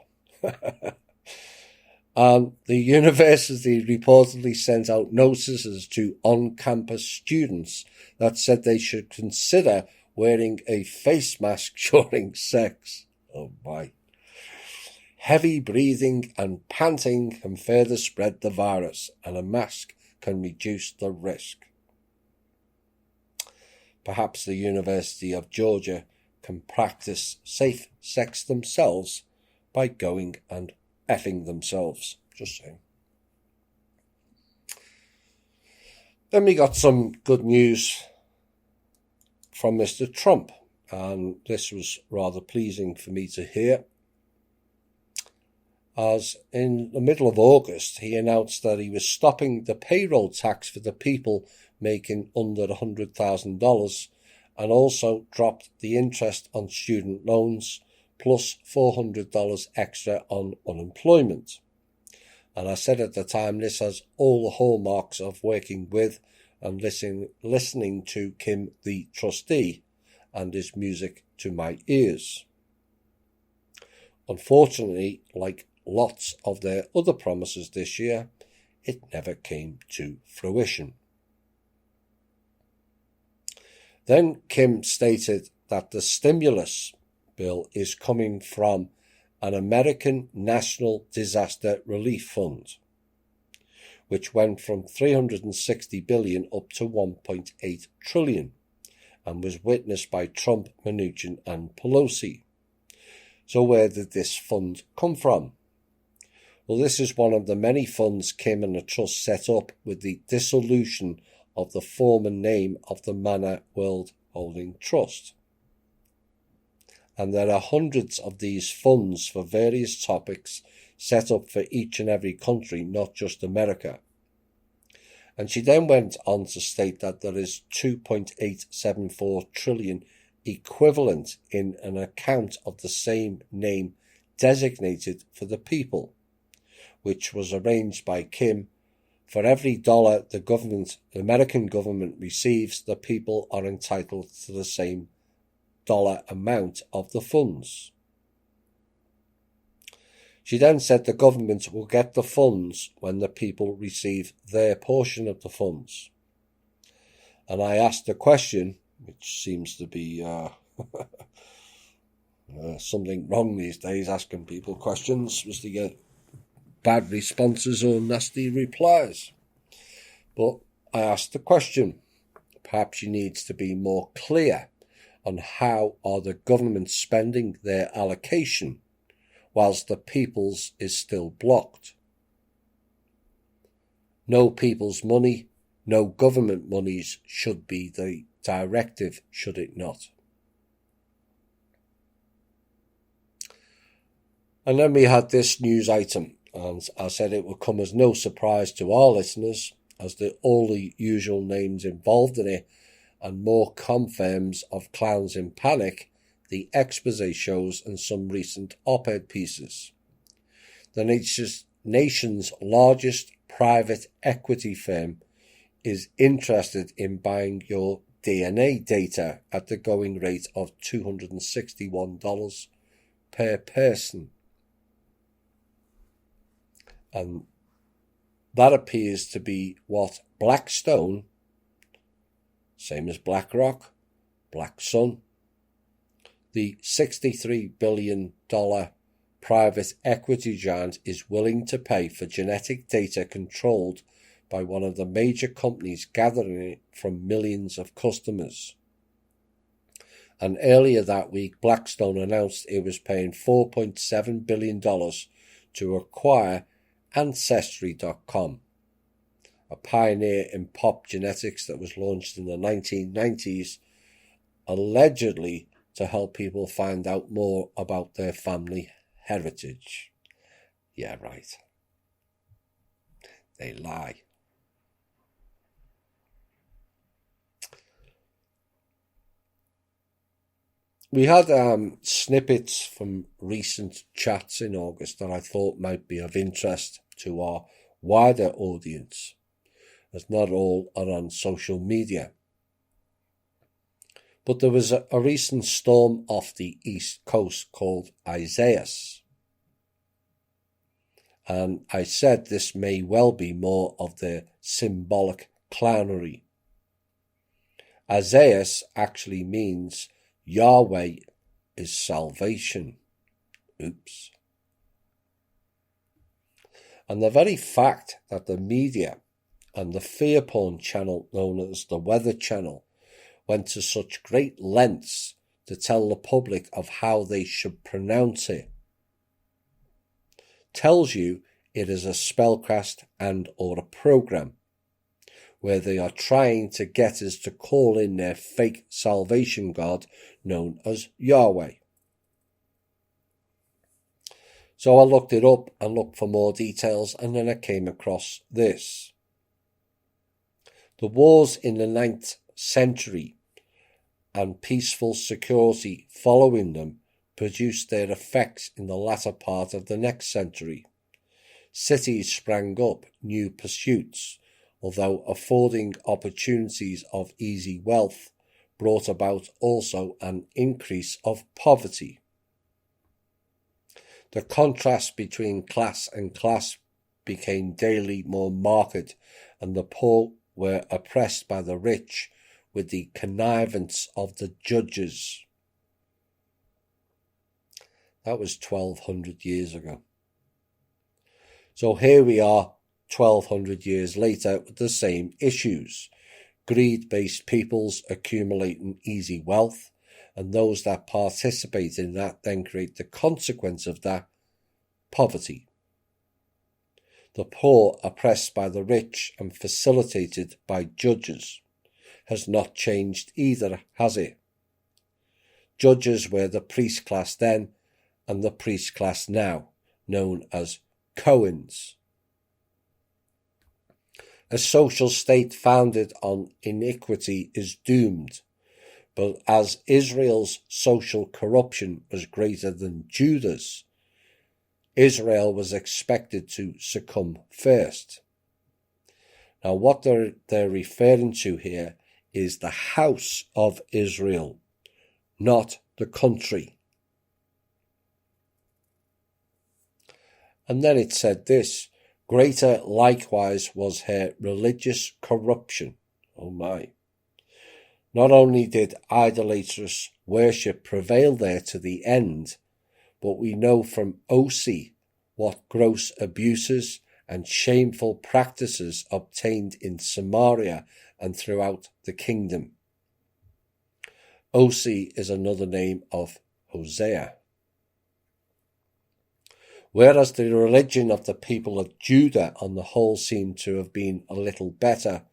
And the university reportedly sent out notices to on-campus students that said they should consider wearing a face mask during sex. Oh my. Heavy breathing and panting can further spread the virus, and a mask can reduce the risk. Perhaps the University of Georgia can practice safe sex themselves by going and effing themselves. Just saying. Then we got some good news from Mr. Trump, and this was rather pleasing for me to hear, as in the middle of August he announced that he was stopping the payroll tax for the people making under $100,000 and also dropped the interest on student loans plus $400 extra on unemployment. And I said at the time, this has all the hallmarks of working with and listening to Kim the trustee, and is music to my ears. Unfortunately, like lots of their other promises this year, it never came to fruition. Then Kim stated that the stimulus bill is coming from an American National Disaster Relief Fund, which went from $360 billion up to $1.8 trillion and was witnessed by Trump, Mnuchin and Pelosi. So where did this fund come from? Well, this is one of the many funds Kim and the Trust set up with the dissolution of the former name of the Manor World Holding Trust. And there are hundreds of these funds for various topics set up for each and every country, not just America. And she then went on to state that there is $2.874 trillion equivalent in an account of the same name designated for the people, which was arranged by Kim. For every dollar the American government receives, the people are entitled to the same dollar amount of the funds. She then said the government will get the funds when the people receive their portion of the funds. And I asked a question, which seems to be something wrong these days, asking people questions, was to get bad responses or nasty replies. But I asked the question, perhaps she needs to be more clear on how are the government spending their allocation whilst the people's is still blocked. No people's money, no government monies should be the directive, should it not? And then we had this news item, and I said it would come as no surprise to our listeners, as all the usual names involved in it, and more confirms of Clowns in Panic, the expose shows and some recent op-ed pieces. The nation's largest private equity firm is interested in buying your DNA data at the going rate of $261 per person. And that appears to be what Blackstone, same as BlackRock, Blacksun, the $63 billion private equity giant is willing to pay for genetic data controlled by one of the major companies gathering it from millions of customers. And earlier that week, Blackstone announced it was paying $4.7 billion to acquire Ancestry.com, a pioneer in pop genetics that was launched in the 1990s, allegedly to help people find out more about their family heritage. Yeah, right. They lie. We had snippets from recent chats in August that I thought might be of interest to our wider audience, as not all are on social media. But there was a recent storm off the East Coast called Isaias. And I said this may well be more of their symbolic clownery. Isaias actually means Yahweh is salvation. Oops. And the very fact that the media and the fear porn channel known as the Weather Channel went to such great lengths to tell the public of how they should pronounce it tells you it is a spellcast and or a program where they are trying to get us to call in their fake salvation god known as Yahweh. So I looked it up and looked for more details, and then I came across this. The wars in the 9th century and peaceful security following them produced their effects in the latter part of the next century. Cities sprang up, new pursuits, although affording opportunities of easy wealth brought about also an increase of poverty. The contrast between class and class became daily more marked, and the poor were oppressed by the rich with the connivance of the judges. That was 1200 years ago. So here we are 1200 years later with the same issues. Greed-based peoples accumulating easy wealth, and those that participate in that then create the consequence of that, poverty. The poor oppressed by the rich and facilitated by judges has not changed either, has it? Judges were the priest class then and the priest class now, known as Cohens. A social state founded on iniquity is doomed, but as Israel's social corruption was greater than Judah's, Israel was expected to succumb first. Now what they're referring to here is the house of Israel, not the country. And then it said this, greater likewise was her religious corruption. Oh my. Not only did idolatrous worship prevail there to the end, but we know from O.C. what gross abuses and shameful practices obtained in Samaria and throughout the kingdom. O.C. is another name of Hosea. Whereas the religion of the people of Judah on the whole seemed to have been a little better,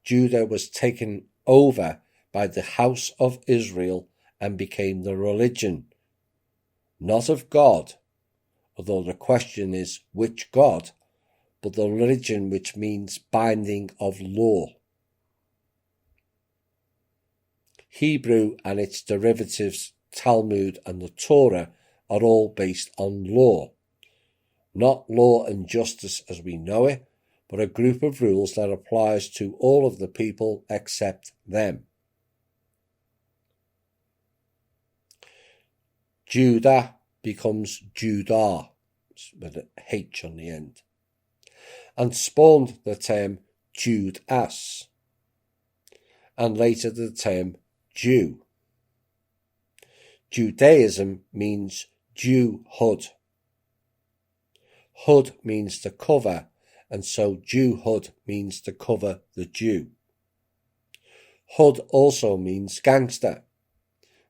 Judah was taken over by the house of Israel and became the religion, not of God, although the question is which God, but the religion which means binding of law. Hebrew and its derivatives, Talmud and the Torah, are all based on law. Not law and justice as we know it, but a group of rules that applies to all of the people except them. Judah becomes Judah, with an H on the end, and spawned the term Judas, and later the term Jew. Judaism means Jewhood. Hood means to cover, and so Jewhood means to cover the Jew. Hood also means gangster,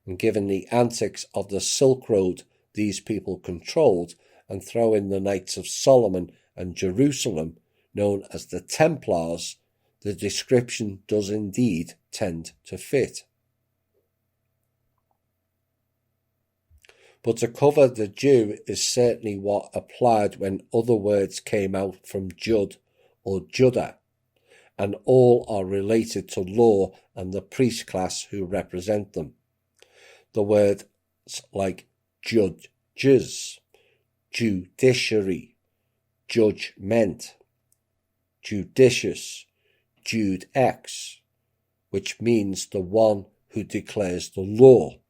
and given the antics of the Silk Road these people controlled, and throw in the Knights of Solomon and Jerusalem, known as the Templars, the description does indeed tend to fit. But to cover the Jew is certainly what applied when other words came out from Jud or Judah, and all are related to law and the priest class who represent them. The words like judges, judiciary, judgment, judicious, Judex, which means the one who declares the law.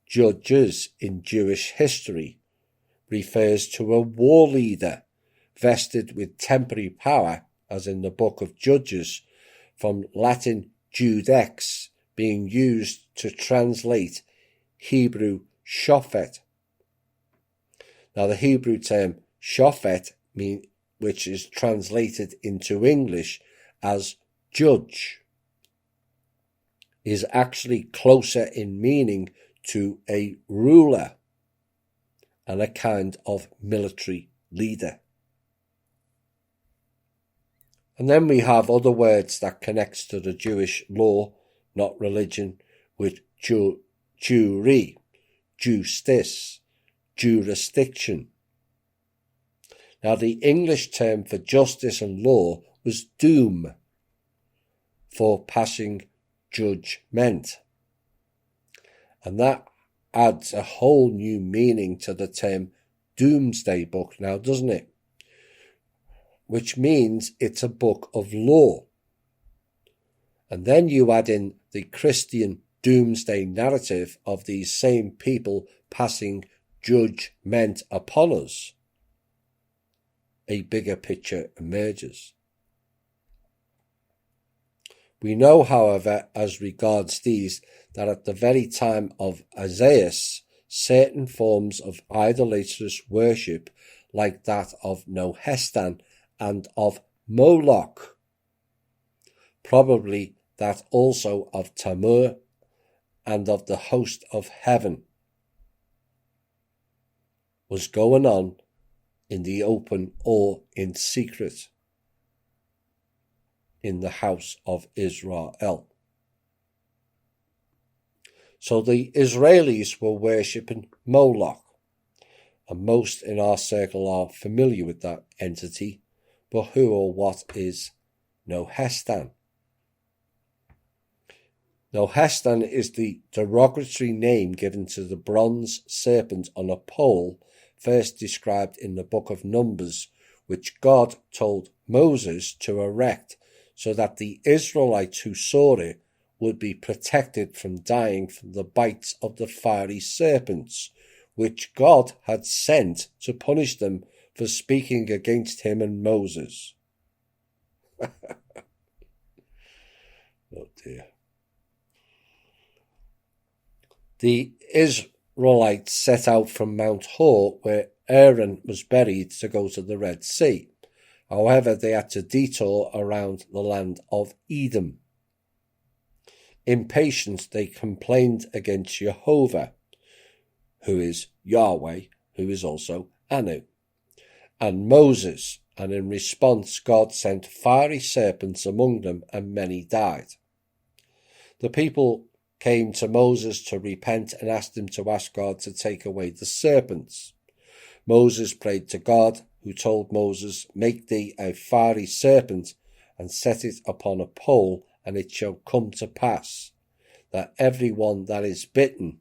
Judges in Jewish history refers to a war leader vested with temporary power, as in the book of Judges, from Latin judex being used to translate Hebrew shofet. Now the Hebrew term shofet, which is translated into English as judge, is actually closer in meaning to a ruler and a kind of military leader. And then we have other words that connects to the Jewish law, not religion, with jury, justice, jurisdiction. Now the English term for justice and law was doom, for passing judgment. And that adds a whole new meaning to the term Doomsday Book now, doesn't it? Which means it's a book of law. And then you add in the Christian doomsday narrative of these same people passing judgment upon us. A bigger picture emerges. We know, however, as regards these, that at the very time of Isaiah, certain forms of idolatrous worship, like that of Nohestan and of Moloch, probably that also of Tamur and of the host of heaven, was going on in the open or in secret in the house of Israel. So the Israelis were worshipping Moloch, and most in our circle are familiar with that entity, but who or what is Nohestan? Nohestan is the derogatory name given to the bronze serpent on a pole first described in the book of Numbers, which God told Moses to erect so that the Israelites who saw it would be protected from dying from the bites of the fiery serpents, which God had sent to punish them for speaking against him and Moses. Oh dear. The Israelites set out from Mount Hor, where Aaron was buried, to go to the Red Sea. However, they had to detour around the land of Edom. Impatient, they complained against Jehovah, who is Yahweh, who is also Anu, and Moses, and in response God sent fiery serpents among them, and many died. The people came to Moses to repent and asked him to ask God to take away the serpents. Moses prayed to God, who told Moses, "Make thee a fiery serpent, and set it upon a pole, and it shall come to pass, that every one that is bitten,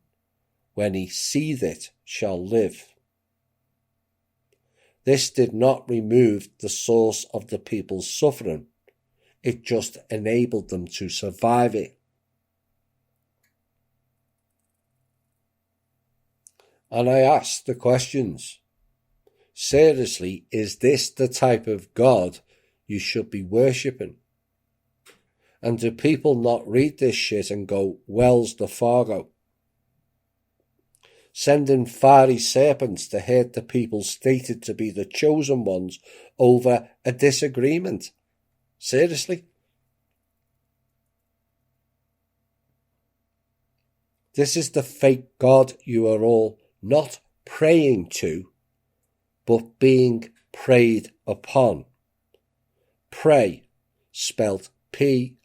when he seeth it, shall live." This did not remove the source of the people's suffering. It just enabled them to survive it. And I asked the questions. Seriously, is this the type of God you should be worshipping? And do people not read this shit and go, "Wells the Fargo"? Sending fiery serpents to hurt the people stated to be the chosen ones over a disagreement. Seriously? This is the fake God you are all not praying to, but being preyed upon. Pray, spelt P-R-E-Y.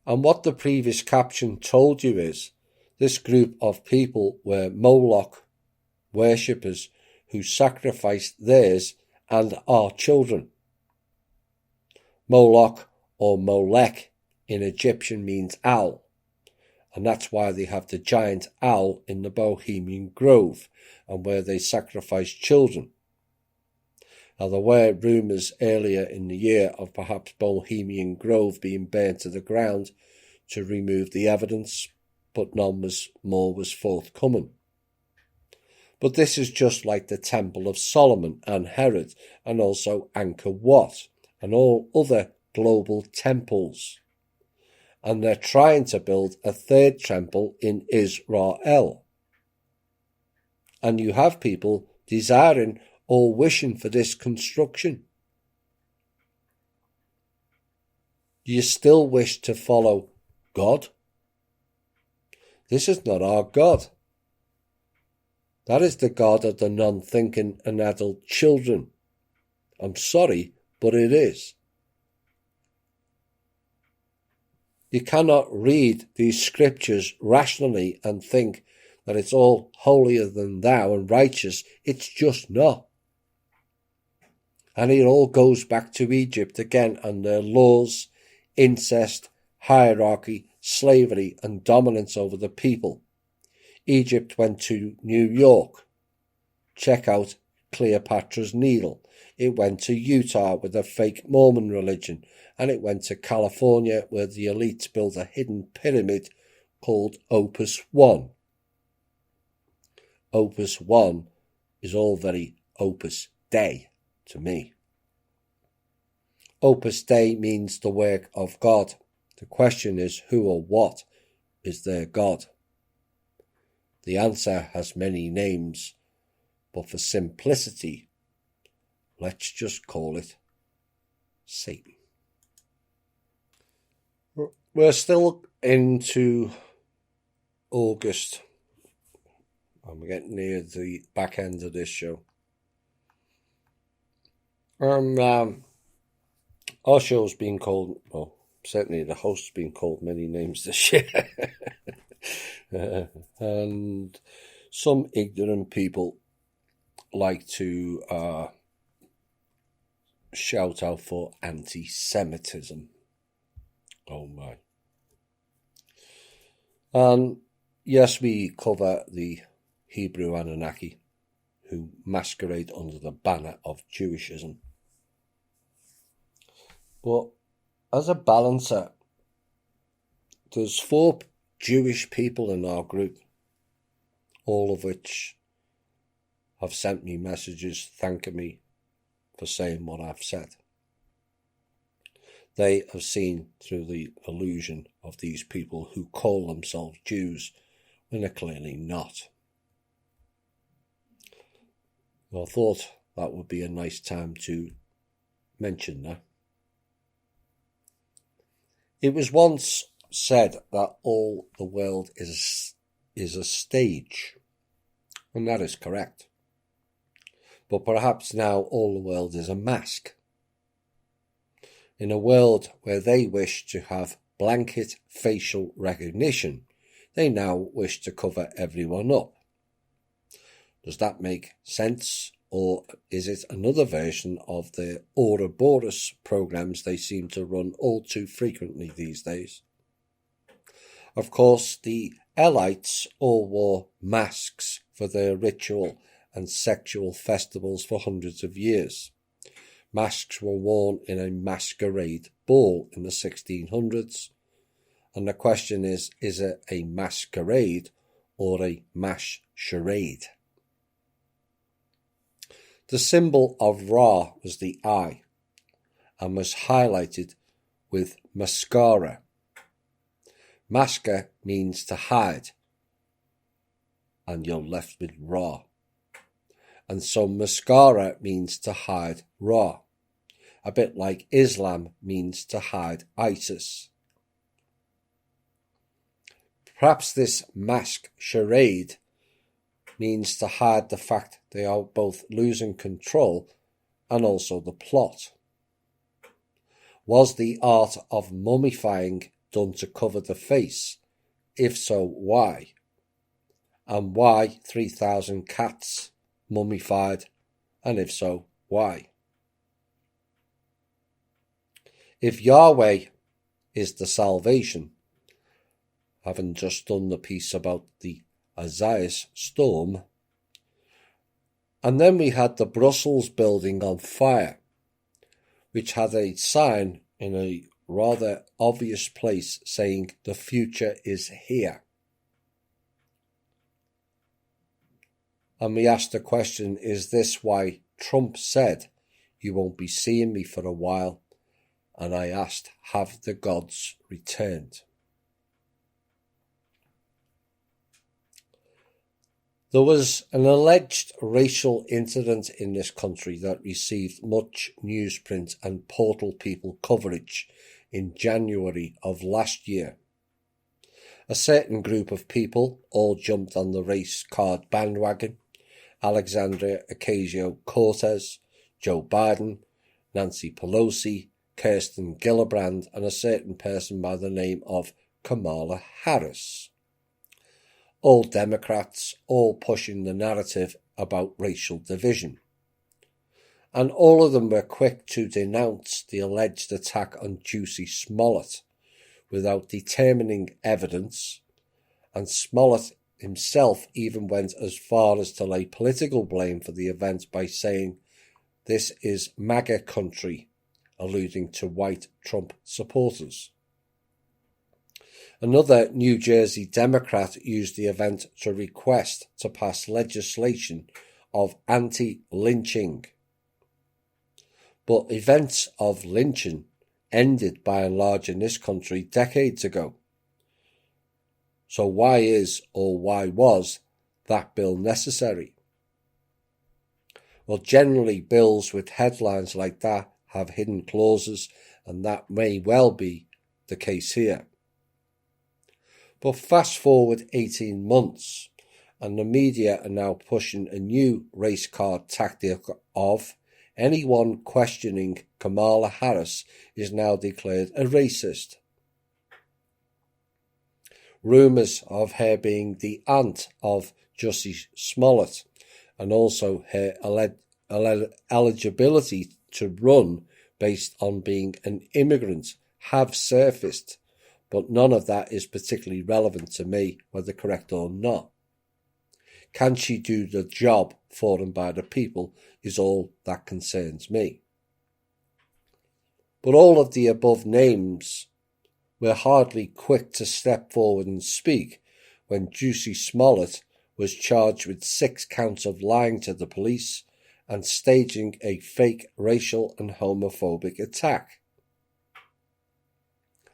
And what the previous caption told you is, this group of people were Moloch worshippers who sacrificed theirs and our children. Moloch or Molech in Egyptian means owl, and that's why they have the giant owl in the Bohemian Grove, and where they sacrifice children. Now, there were rumours earlier in the year of perhaps Bohemian Grove being burnt to the ground to remove the evidence, but more was forthcoming. But this is just like the Temple of Solomon and Herod, and also Angkor Wat, and all other global temples. And they're trying to build a third temple in Israel. And you have people desiring or wishing for this construction. Do you still wish to follow God? This is not our God. That is the God of the non-thinking and adult children. I'm sorry, but it is. You cannot read these scriptures rationally and think that it's all holier than thou and righteous. It's just not. And it all goes back to Egypt again and their laws, incest, hierarchy, slavery and dominance over the people. Egypt went to New York. Check out Cleopatra's Needle. It went to Utah with a fake Mormon religion, and it went to California where the elites built a hidden pyramid called Opus One. Opus One is all very Opus Dei to me. Opus Dei means the work of God. The question is, who or what is their God? The answer has many names, but for simplicity, let's just call it Satan. We're still into August, and we're getting near the back end of this show. Our show's been called, well, certainly the host's been called many names this year. And some ignorant people like to shout out for anti-Semitism. Oh my. And yes, we cover the Hebrew Anunnaki who masquerade under the banner of Jewishism. But as a balancer, there's 4 Jewish people in our group, all of which have sent me messages thanking me for saying what I've said. They have seen through the illusion of these people who call themselves Jews when they're clearly not. Well, I thought that would be a nice time to mention that. It was once said that all the world is a stage, and that is correct. But perhaps now all the world is a mask. In a world where they wish to have blanket facial recognition, they now wish to cover everyone up. Does that make sense? Or is it another version of the Ouroboros programs they seem to run all too frequently these days? Of course, the Elites all wore masks for their ritual and sexual festivals for hundreds of years. Masks were worn in a masquerade ball in the 1600s. And the question is it a masquerade or a mash charade? The symbol of Ra was the eye and was highlighted with mascara. Maska means to hide, and you're left with Ra. And so mascara means to hide Ra, a bit like Islam means to hide ISIS. Perhaps this mask charade means to hide the fact they are both losing control and also the plot. Was the art of mummifying done to cover the face? If so, why? And why 3,000 cats mummified? And if so, why? If Yahweh is the salvation, having just done the piece about the Azaz storm, and then we had the Brussels building on fire, which had a sign in a rather obvious place saying the future is here. And we asked the question, is this why Trump said, you won't be seeing me for a while? And I asked, have the gods returned? There was an alleged racial incident in this country that received much newsprint and Portal People coverage in January of last year. A certain group of people all jumped on the race card bandwagon. Alexandria Ocasio-Cortez, Joe Biden, Nancy Pelosi, Kirsten Gillibrand, and a certain person by the name of Kamala Harris. All Democrats, all pushing the narrative about racial division. And all of them were quick to denounce the alleged attack on Jussie Smollett without determining evidence, and Smollett himself even went as far as to lay political blame for the event by saying, "This is MAGA country," alluding to white Trump supporters. Another New Jersey Democrat used the event to request to pass legislation of anti-lynching. But events of lynching ended by and large in this country decades ago. So why is or why was that bill necessary? Well, generally bills with headlines like that have hidden clauses, and that may well be the case here. But fast forward 18 months, and the media are now pushing a new race card tactic of anyone questioning Kamala Harris is now declared a racist. Rumours of her being the aunt of Jussie Smollett and also her eligibility to run based on being an immigrant have surfaced, but none of that is particularly relevant to me, whether correct or not. Can she do the job for and by the people is all that concerns me. But all of the above names were hardly quick to step forward and speak when Jussie Smollett was charged with 6 counts of lying to the police and staging a fake racial and homophobic attack.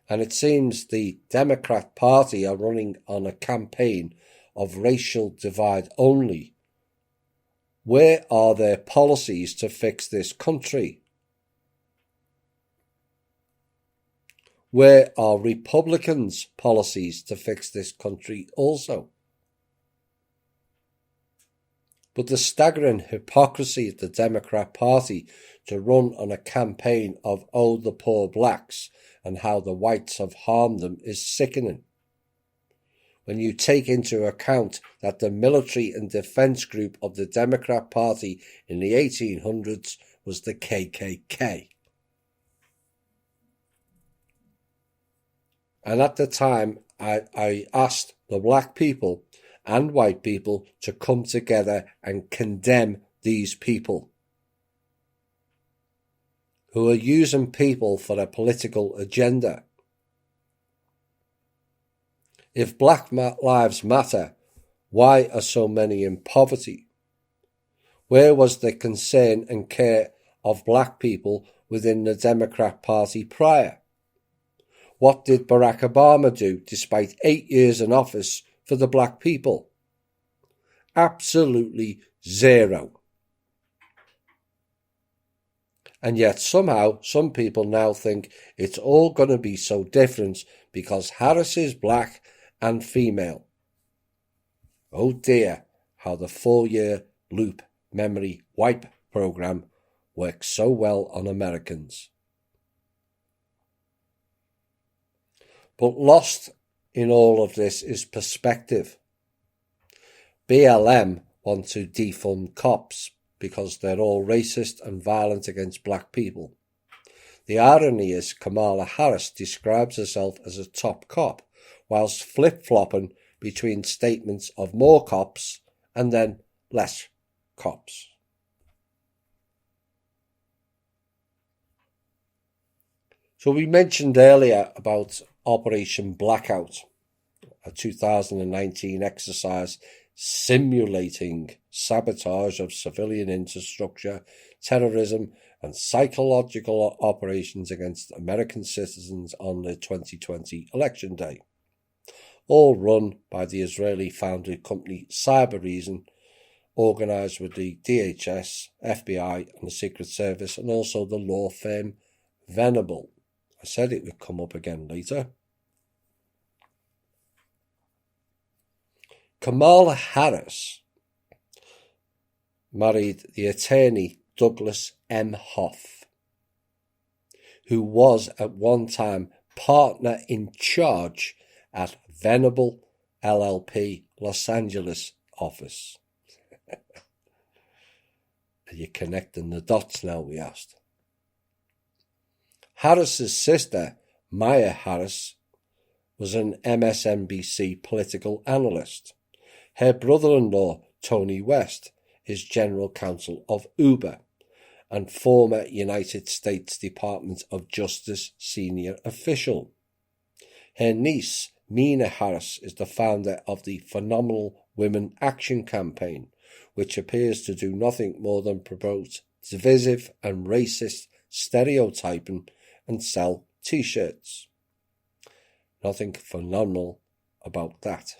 And it seems the Democrat Party are running on a campaign of racial divide only. Where are their policies to fix this country? Where are Republicans' policies to fix this country also? But the staggering hypocrisy of the Democrat Party to run on a campaign of "Oh, the poor blacks" and how the whites have harmed them is sickening. When you take into account that the military and defense group of the Democrat Party in the 1800s was the KKK. And at the time, I asked the black people and white people to come together and condemn these people who are using people for a political agenda. If Black Lives Matter, why are so many in poverty? Where was the concern and care of black people within the Democrat Party prior? What did Barack Obama do despite 8 years in office for the black people? Absolutely zero. And yet somehow some people now think it's all going to be so different because Harris is black and female. Oh dear, how the 4-year loop memory wipe program works so well on Americans. But lost in all of this is perspective. BLM want to defund cops because they're all racist and violent against black people. The irony is Kamala Harris describes herself as a top cop, whilst flip-flopping between statements of more cops and then less cops. So we mentioned earlier about Operation Blackout, a 2019 exercise simulating sabotage of civilian infrastructure, terrorism, and psychological operations against American citizens on the 2020 election day, all run by the Israeli-founded company Cybereason, organised with the DHS, FBI, and the Secret Service, and also the law firm Venable. I said it would come up again later. Kamala Harris married the attorney Douglas Emhoff, who was at one time partner in charge at Venable LLP Los Angeles office. Are you connecting the dots now, we asked. Harris's sister, Maya Harris, was an MSNBC political analyst. Her brother-in-law, Tony West, is general counsel of Uber and former United States Department of Justice senior official. Her niece, Mina Harris, is the founder of the Phenomenal Women Action Campaign, which appears to do nothing more than promote divisive and racist stereotyping and sell t-shirts. Nothing phenomenal about that.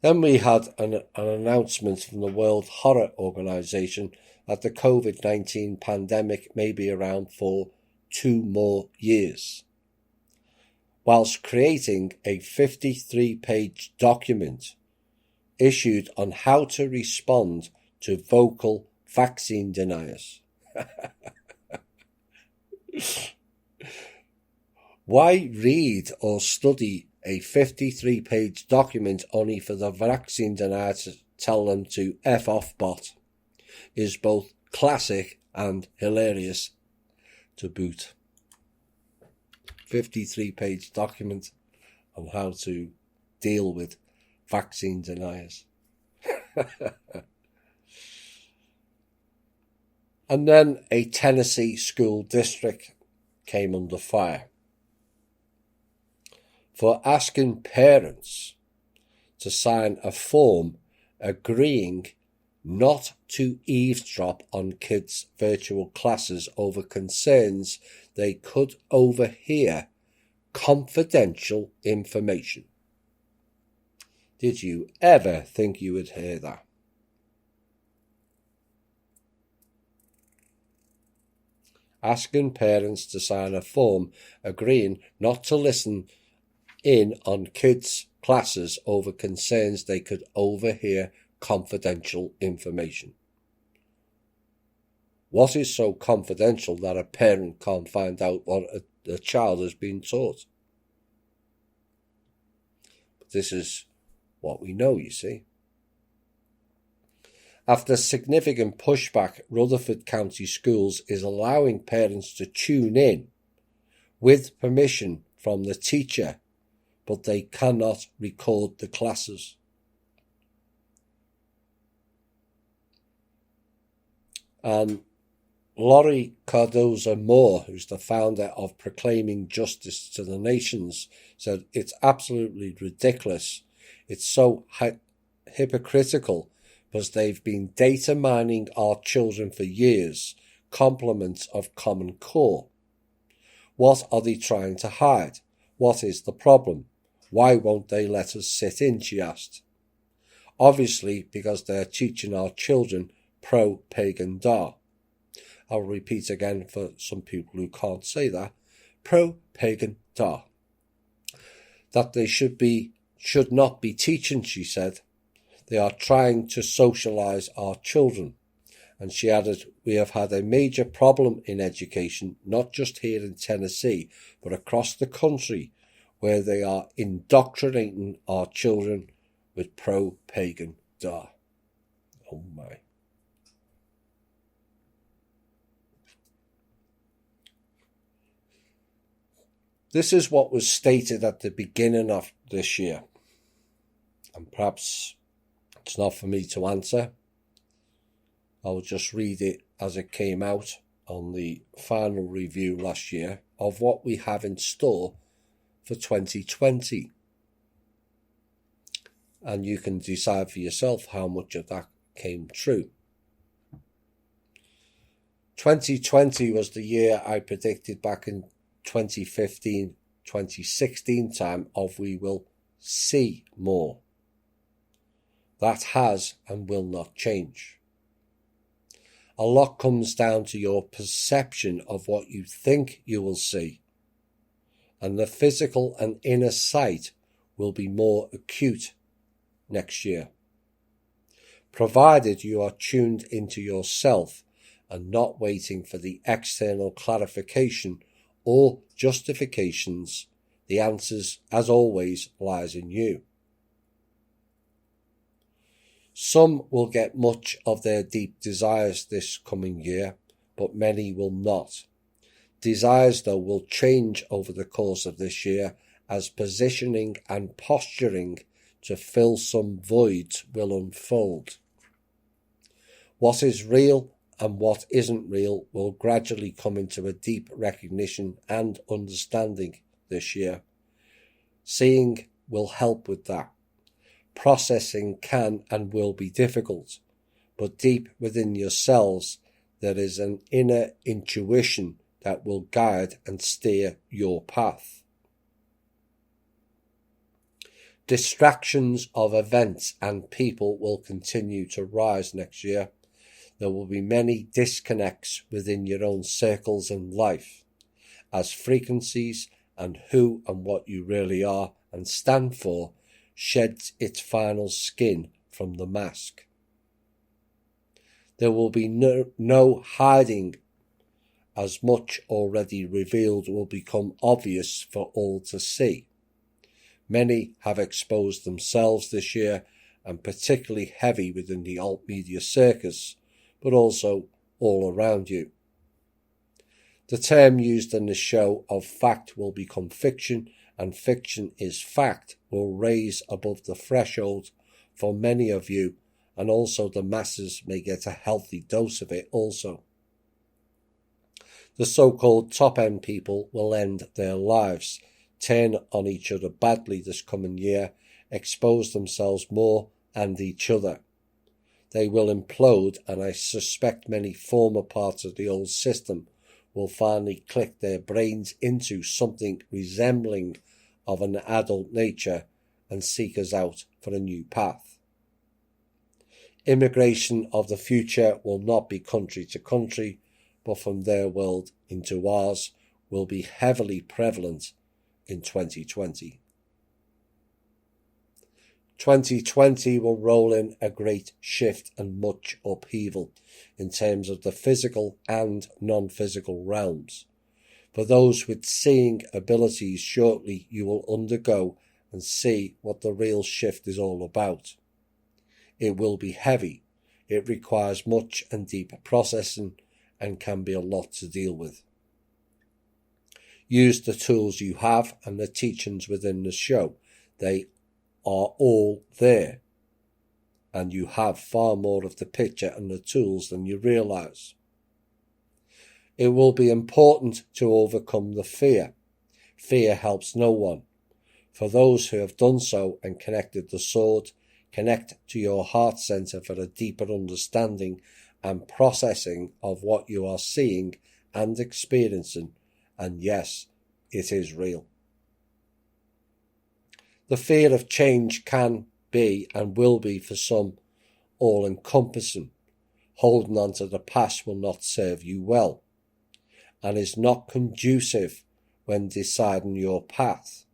Then we had an announcement from the World Horror Organization that the COVID-19 pandemic may be around for 2 more years, whilst creating a 53-page document issued on how to respond to vocal vaccine deniers. Why read or study a 53-page document only for the vaccine denier to tell them to F off bot is both classic and hilarious to boot. 53-page document on how to deal with vaccine deniers. And then a Tennessee school district came under fire for asking parents to sign a form agreeing not to eavesdrop on kids' virtual classes over concerns they could overhear confidential information. Did you ever think you would hear that? Asking parents to sign a form agreeing not to listen in on kids' classes over concerns they could overhear confidential information. What is so confidential that a parent can't find out what a child has been taught? But this is what we know, you see. After significant pushback, Rutherford County Schools is allowing parents to tune in with permission from the teacher, but they cannot record the classes. And Laurie Cardoza Moore, who's the founder of Proclaiming Justice to the Nations, said it's absolutely ridiculous. It's so hypocritical because they've been data mining our children for years, complements of Common Core. What are they trying to hide? What is the problem? Why won't they let us sit in, she asked. Obviously, because they're teaching our children pro-pagan Da. I'll repeat again for some people who can't say that. Pro-pagan Da. That they should not be teaching, she said. They are trying to socialise our children. And she added, we have had a major problem in education, not just here in Tennessee, but across the country, where they are indoctrinating our children with pro-pagan Da. Oh my. This is what was stated at the beginning of this year. And perhaps it's not for me to answer. I'll just read it as it came out on the final review last year of what we have in store for 2020. And you can decide for yourself how much of that came true. 2020 was the year I predicted back in 2015, 2016 time of we will see more. That has and will not change. A lot comes down to your perception of what you think you will see, and the physical and inner sight will be more acute next year, provided you are tuned into yourself and not waiting for the external clarification or justifications. The answers, as always, lies in you. Some will get much of their deep desires this coming year, but many will not. Desires, though, will change over the course of this year as positioning and posturing to fill some voids will unfold. What is real and what isn't real will gradually come into a deep recognition and understanding this year. Seeing will help with that. Processing can and will be difficult, but deep within yourselves there is an inner intuition that will guide and steer your path. Distractions of events and people will continue to rise next year. There will be many disconnects within your own circles in life, as frequencies and who and what you really are and stand for sheds its final skin from the mask. There will be no hiding, as much already revealed will become obvious for all to see. Many have exposed themselves this year, and particularly heavy within the alt media circus, but also all around you. The term used in the show of fact will become fiction, and fiction is fact will raise above the threshold for many of you, and also the masses may get a healthy dose of it also. The so-called top-end people will end their lives, turn on each other badly this coming year, expose themselves more and each other. They will implode, and I suspect many former parts of the old system will finally click their brains into something resembling of an adult nature and seek us out for a new path. Immigration of the future will not be country to country, but from their world into ours will be heavily prevalent in 2020. 2020 will roll in a great shift and much upheaval in terms of the physical and non-physical realms. For those with seeing abilities, shortly you will undergo and see what the real shift is all about. It will be heavy. It requires much and deep processing and can be a lot to deal with. Use the tools you have and the teachings within the show. They are all there, and you have far more of the picture and the tools than you realize. It will be important to overcome the fear. Fear helps no one. For those who have done so and connected the sword, connect to your heart center for a deeper understanding and processing of what you are seeing and experiencing, and yes, it is real. The fear of change can be and will be for some all-encompassing. Holding on to the past will not serve you well and is not conducive when deciding your path.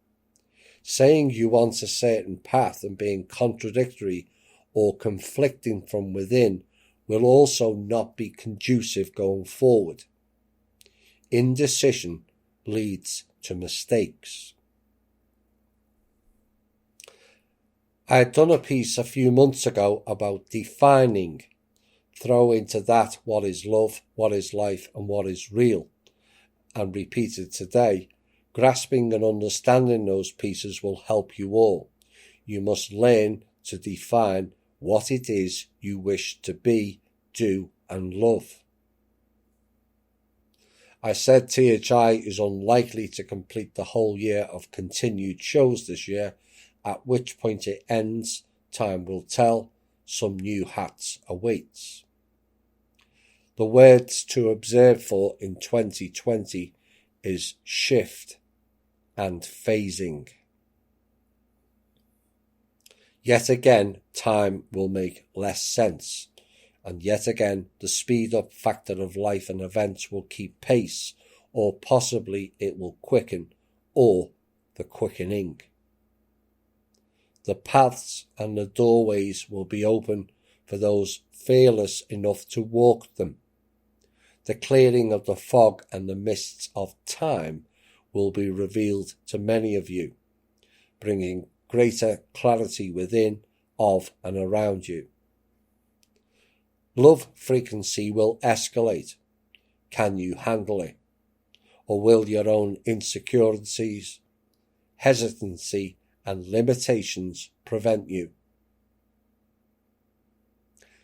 Saying you want a certain path and being contradictory or conflicting from within will also not be conducive going forward. Indecision leads to mistakes. I had done a piece a few months ago about defining. Throw into that what is love, what is life, and what is real, and repeated today. Grasping and understanding those pieces will help you all. You must learn to define what it is you wish to be, do, and love. I said THI is unlikely to complete the whole year of continued shows this year, at which point it ends. Time will tell. Some new hats awaits. The words to observe for in 2020 is shift and phasing. Yet again, time will make less sense, and yet again, the speed-up factor of life and events will keep pace, or possibly it will quicken, or the quickening. The paths and the doorways will be open for those fearless enough to walk them. The clearing of the fog and the mists of time will be revealed to many of you, bringing greater clarity within, of, and around you. Love frequency will escalate. Can you handle it? Or will your own insecurities, hesitancy, and limitations prevent you?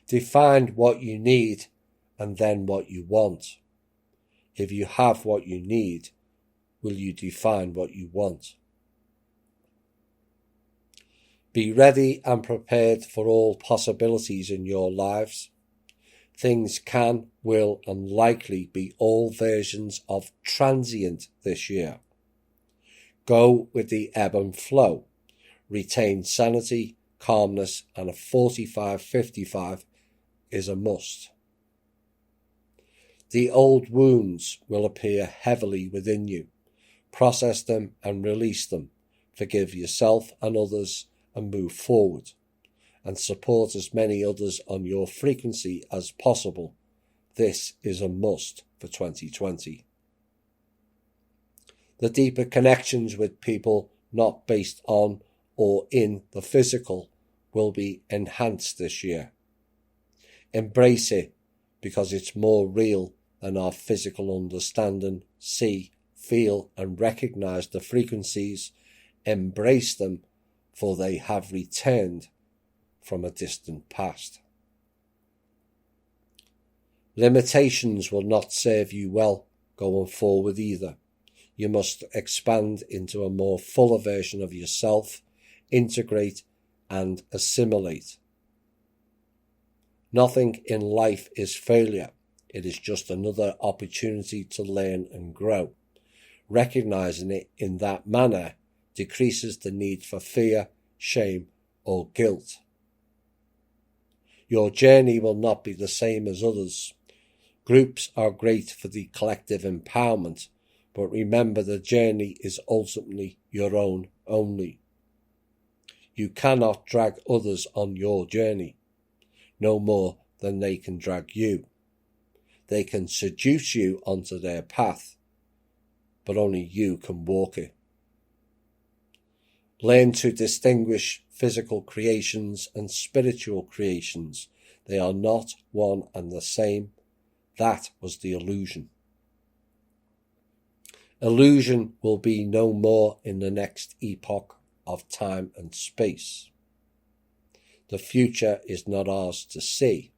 Define what you need and then what you want. If you have what you need, will you define what you want? Be ready and prepared for all possibilities in your lives. Things can, will, and likely be all versions of transient this year. Go with the ebb and flow. Retain sanity, calmness, and a 45-55 is a must. The old wounds will appear heavily within you. Process them and release them. Forgive yourself and others and move forward. And support as many others on your frequency as possible. This is a must for 2020. The deeper connections with people not based on or in the physical will be enhanced this year. Embrace it because it's more real than our physical understanding. See, feel, and recognize the frequencies. Embrace them, for they have returned from a distant past. Limitations will not serve you well going forward either. You must expand into a more fuller version of yourself, integrate and assimilate. Nothing in life is failure. It is just another opportunity to learn and grow. Recognizing it in that manner decreases the need for fear, shame, or guilt. Your journey will not be the same as others. Groups are great for the collective empowerment, but remember the journey is ultimately your own only. You cannot drag others on your journey, no more than they can drag you. They can seduce you onto their path, but only you can walk it. Learn to distinguish physical creations and spiritual creations. They are not one and the same. That was the illusion. Illusion will be no more in the next epoch of time and space. The future is not ours to see.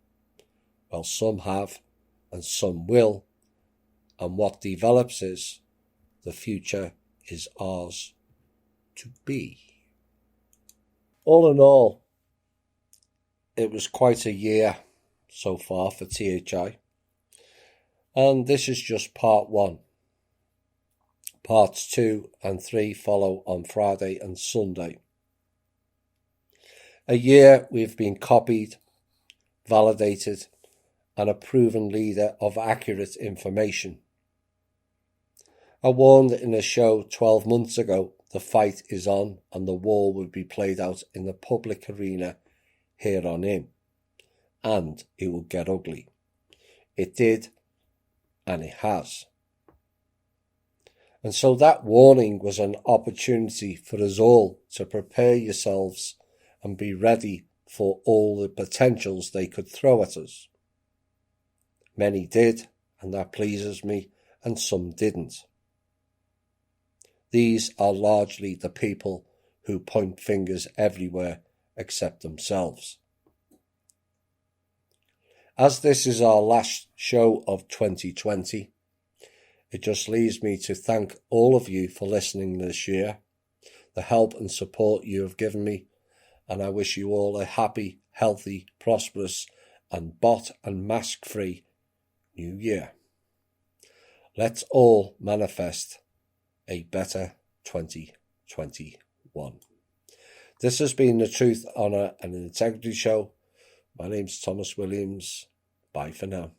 Well, some have and some will, and what develops is the future is ours to be. All in all, it was quite a year so far for THI, and this is just part 1. Parts 2 and 3 follow on Friday and Sunday. A year we've been copied, validated, and a proven leader of accurate information. I warned in a show 12 months ago the fight is on and the war would be played out in the public arena here on in, and it would get ugly. It did, and it has. And so that warning was an opportunity for us all to prepare yourselves and be ready for all the potentials they could throw at us. Many did, and that pleases me, and some didn't. These are largely the people who point fingers everywhere except themselves. As this is our last show of 2020, it just leaves me to thank all of you for listening this year, the help and support you have given me, and I wish you all a happy, healthy, prosperous, and bot and mask-free New Year. Let's all manifest a better 2021. This has been the Truth, Honour and Integrity Show. My name's Thomas Williams. Bye for now.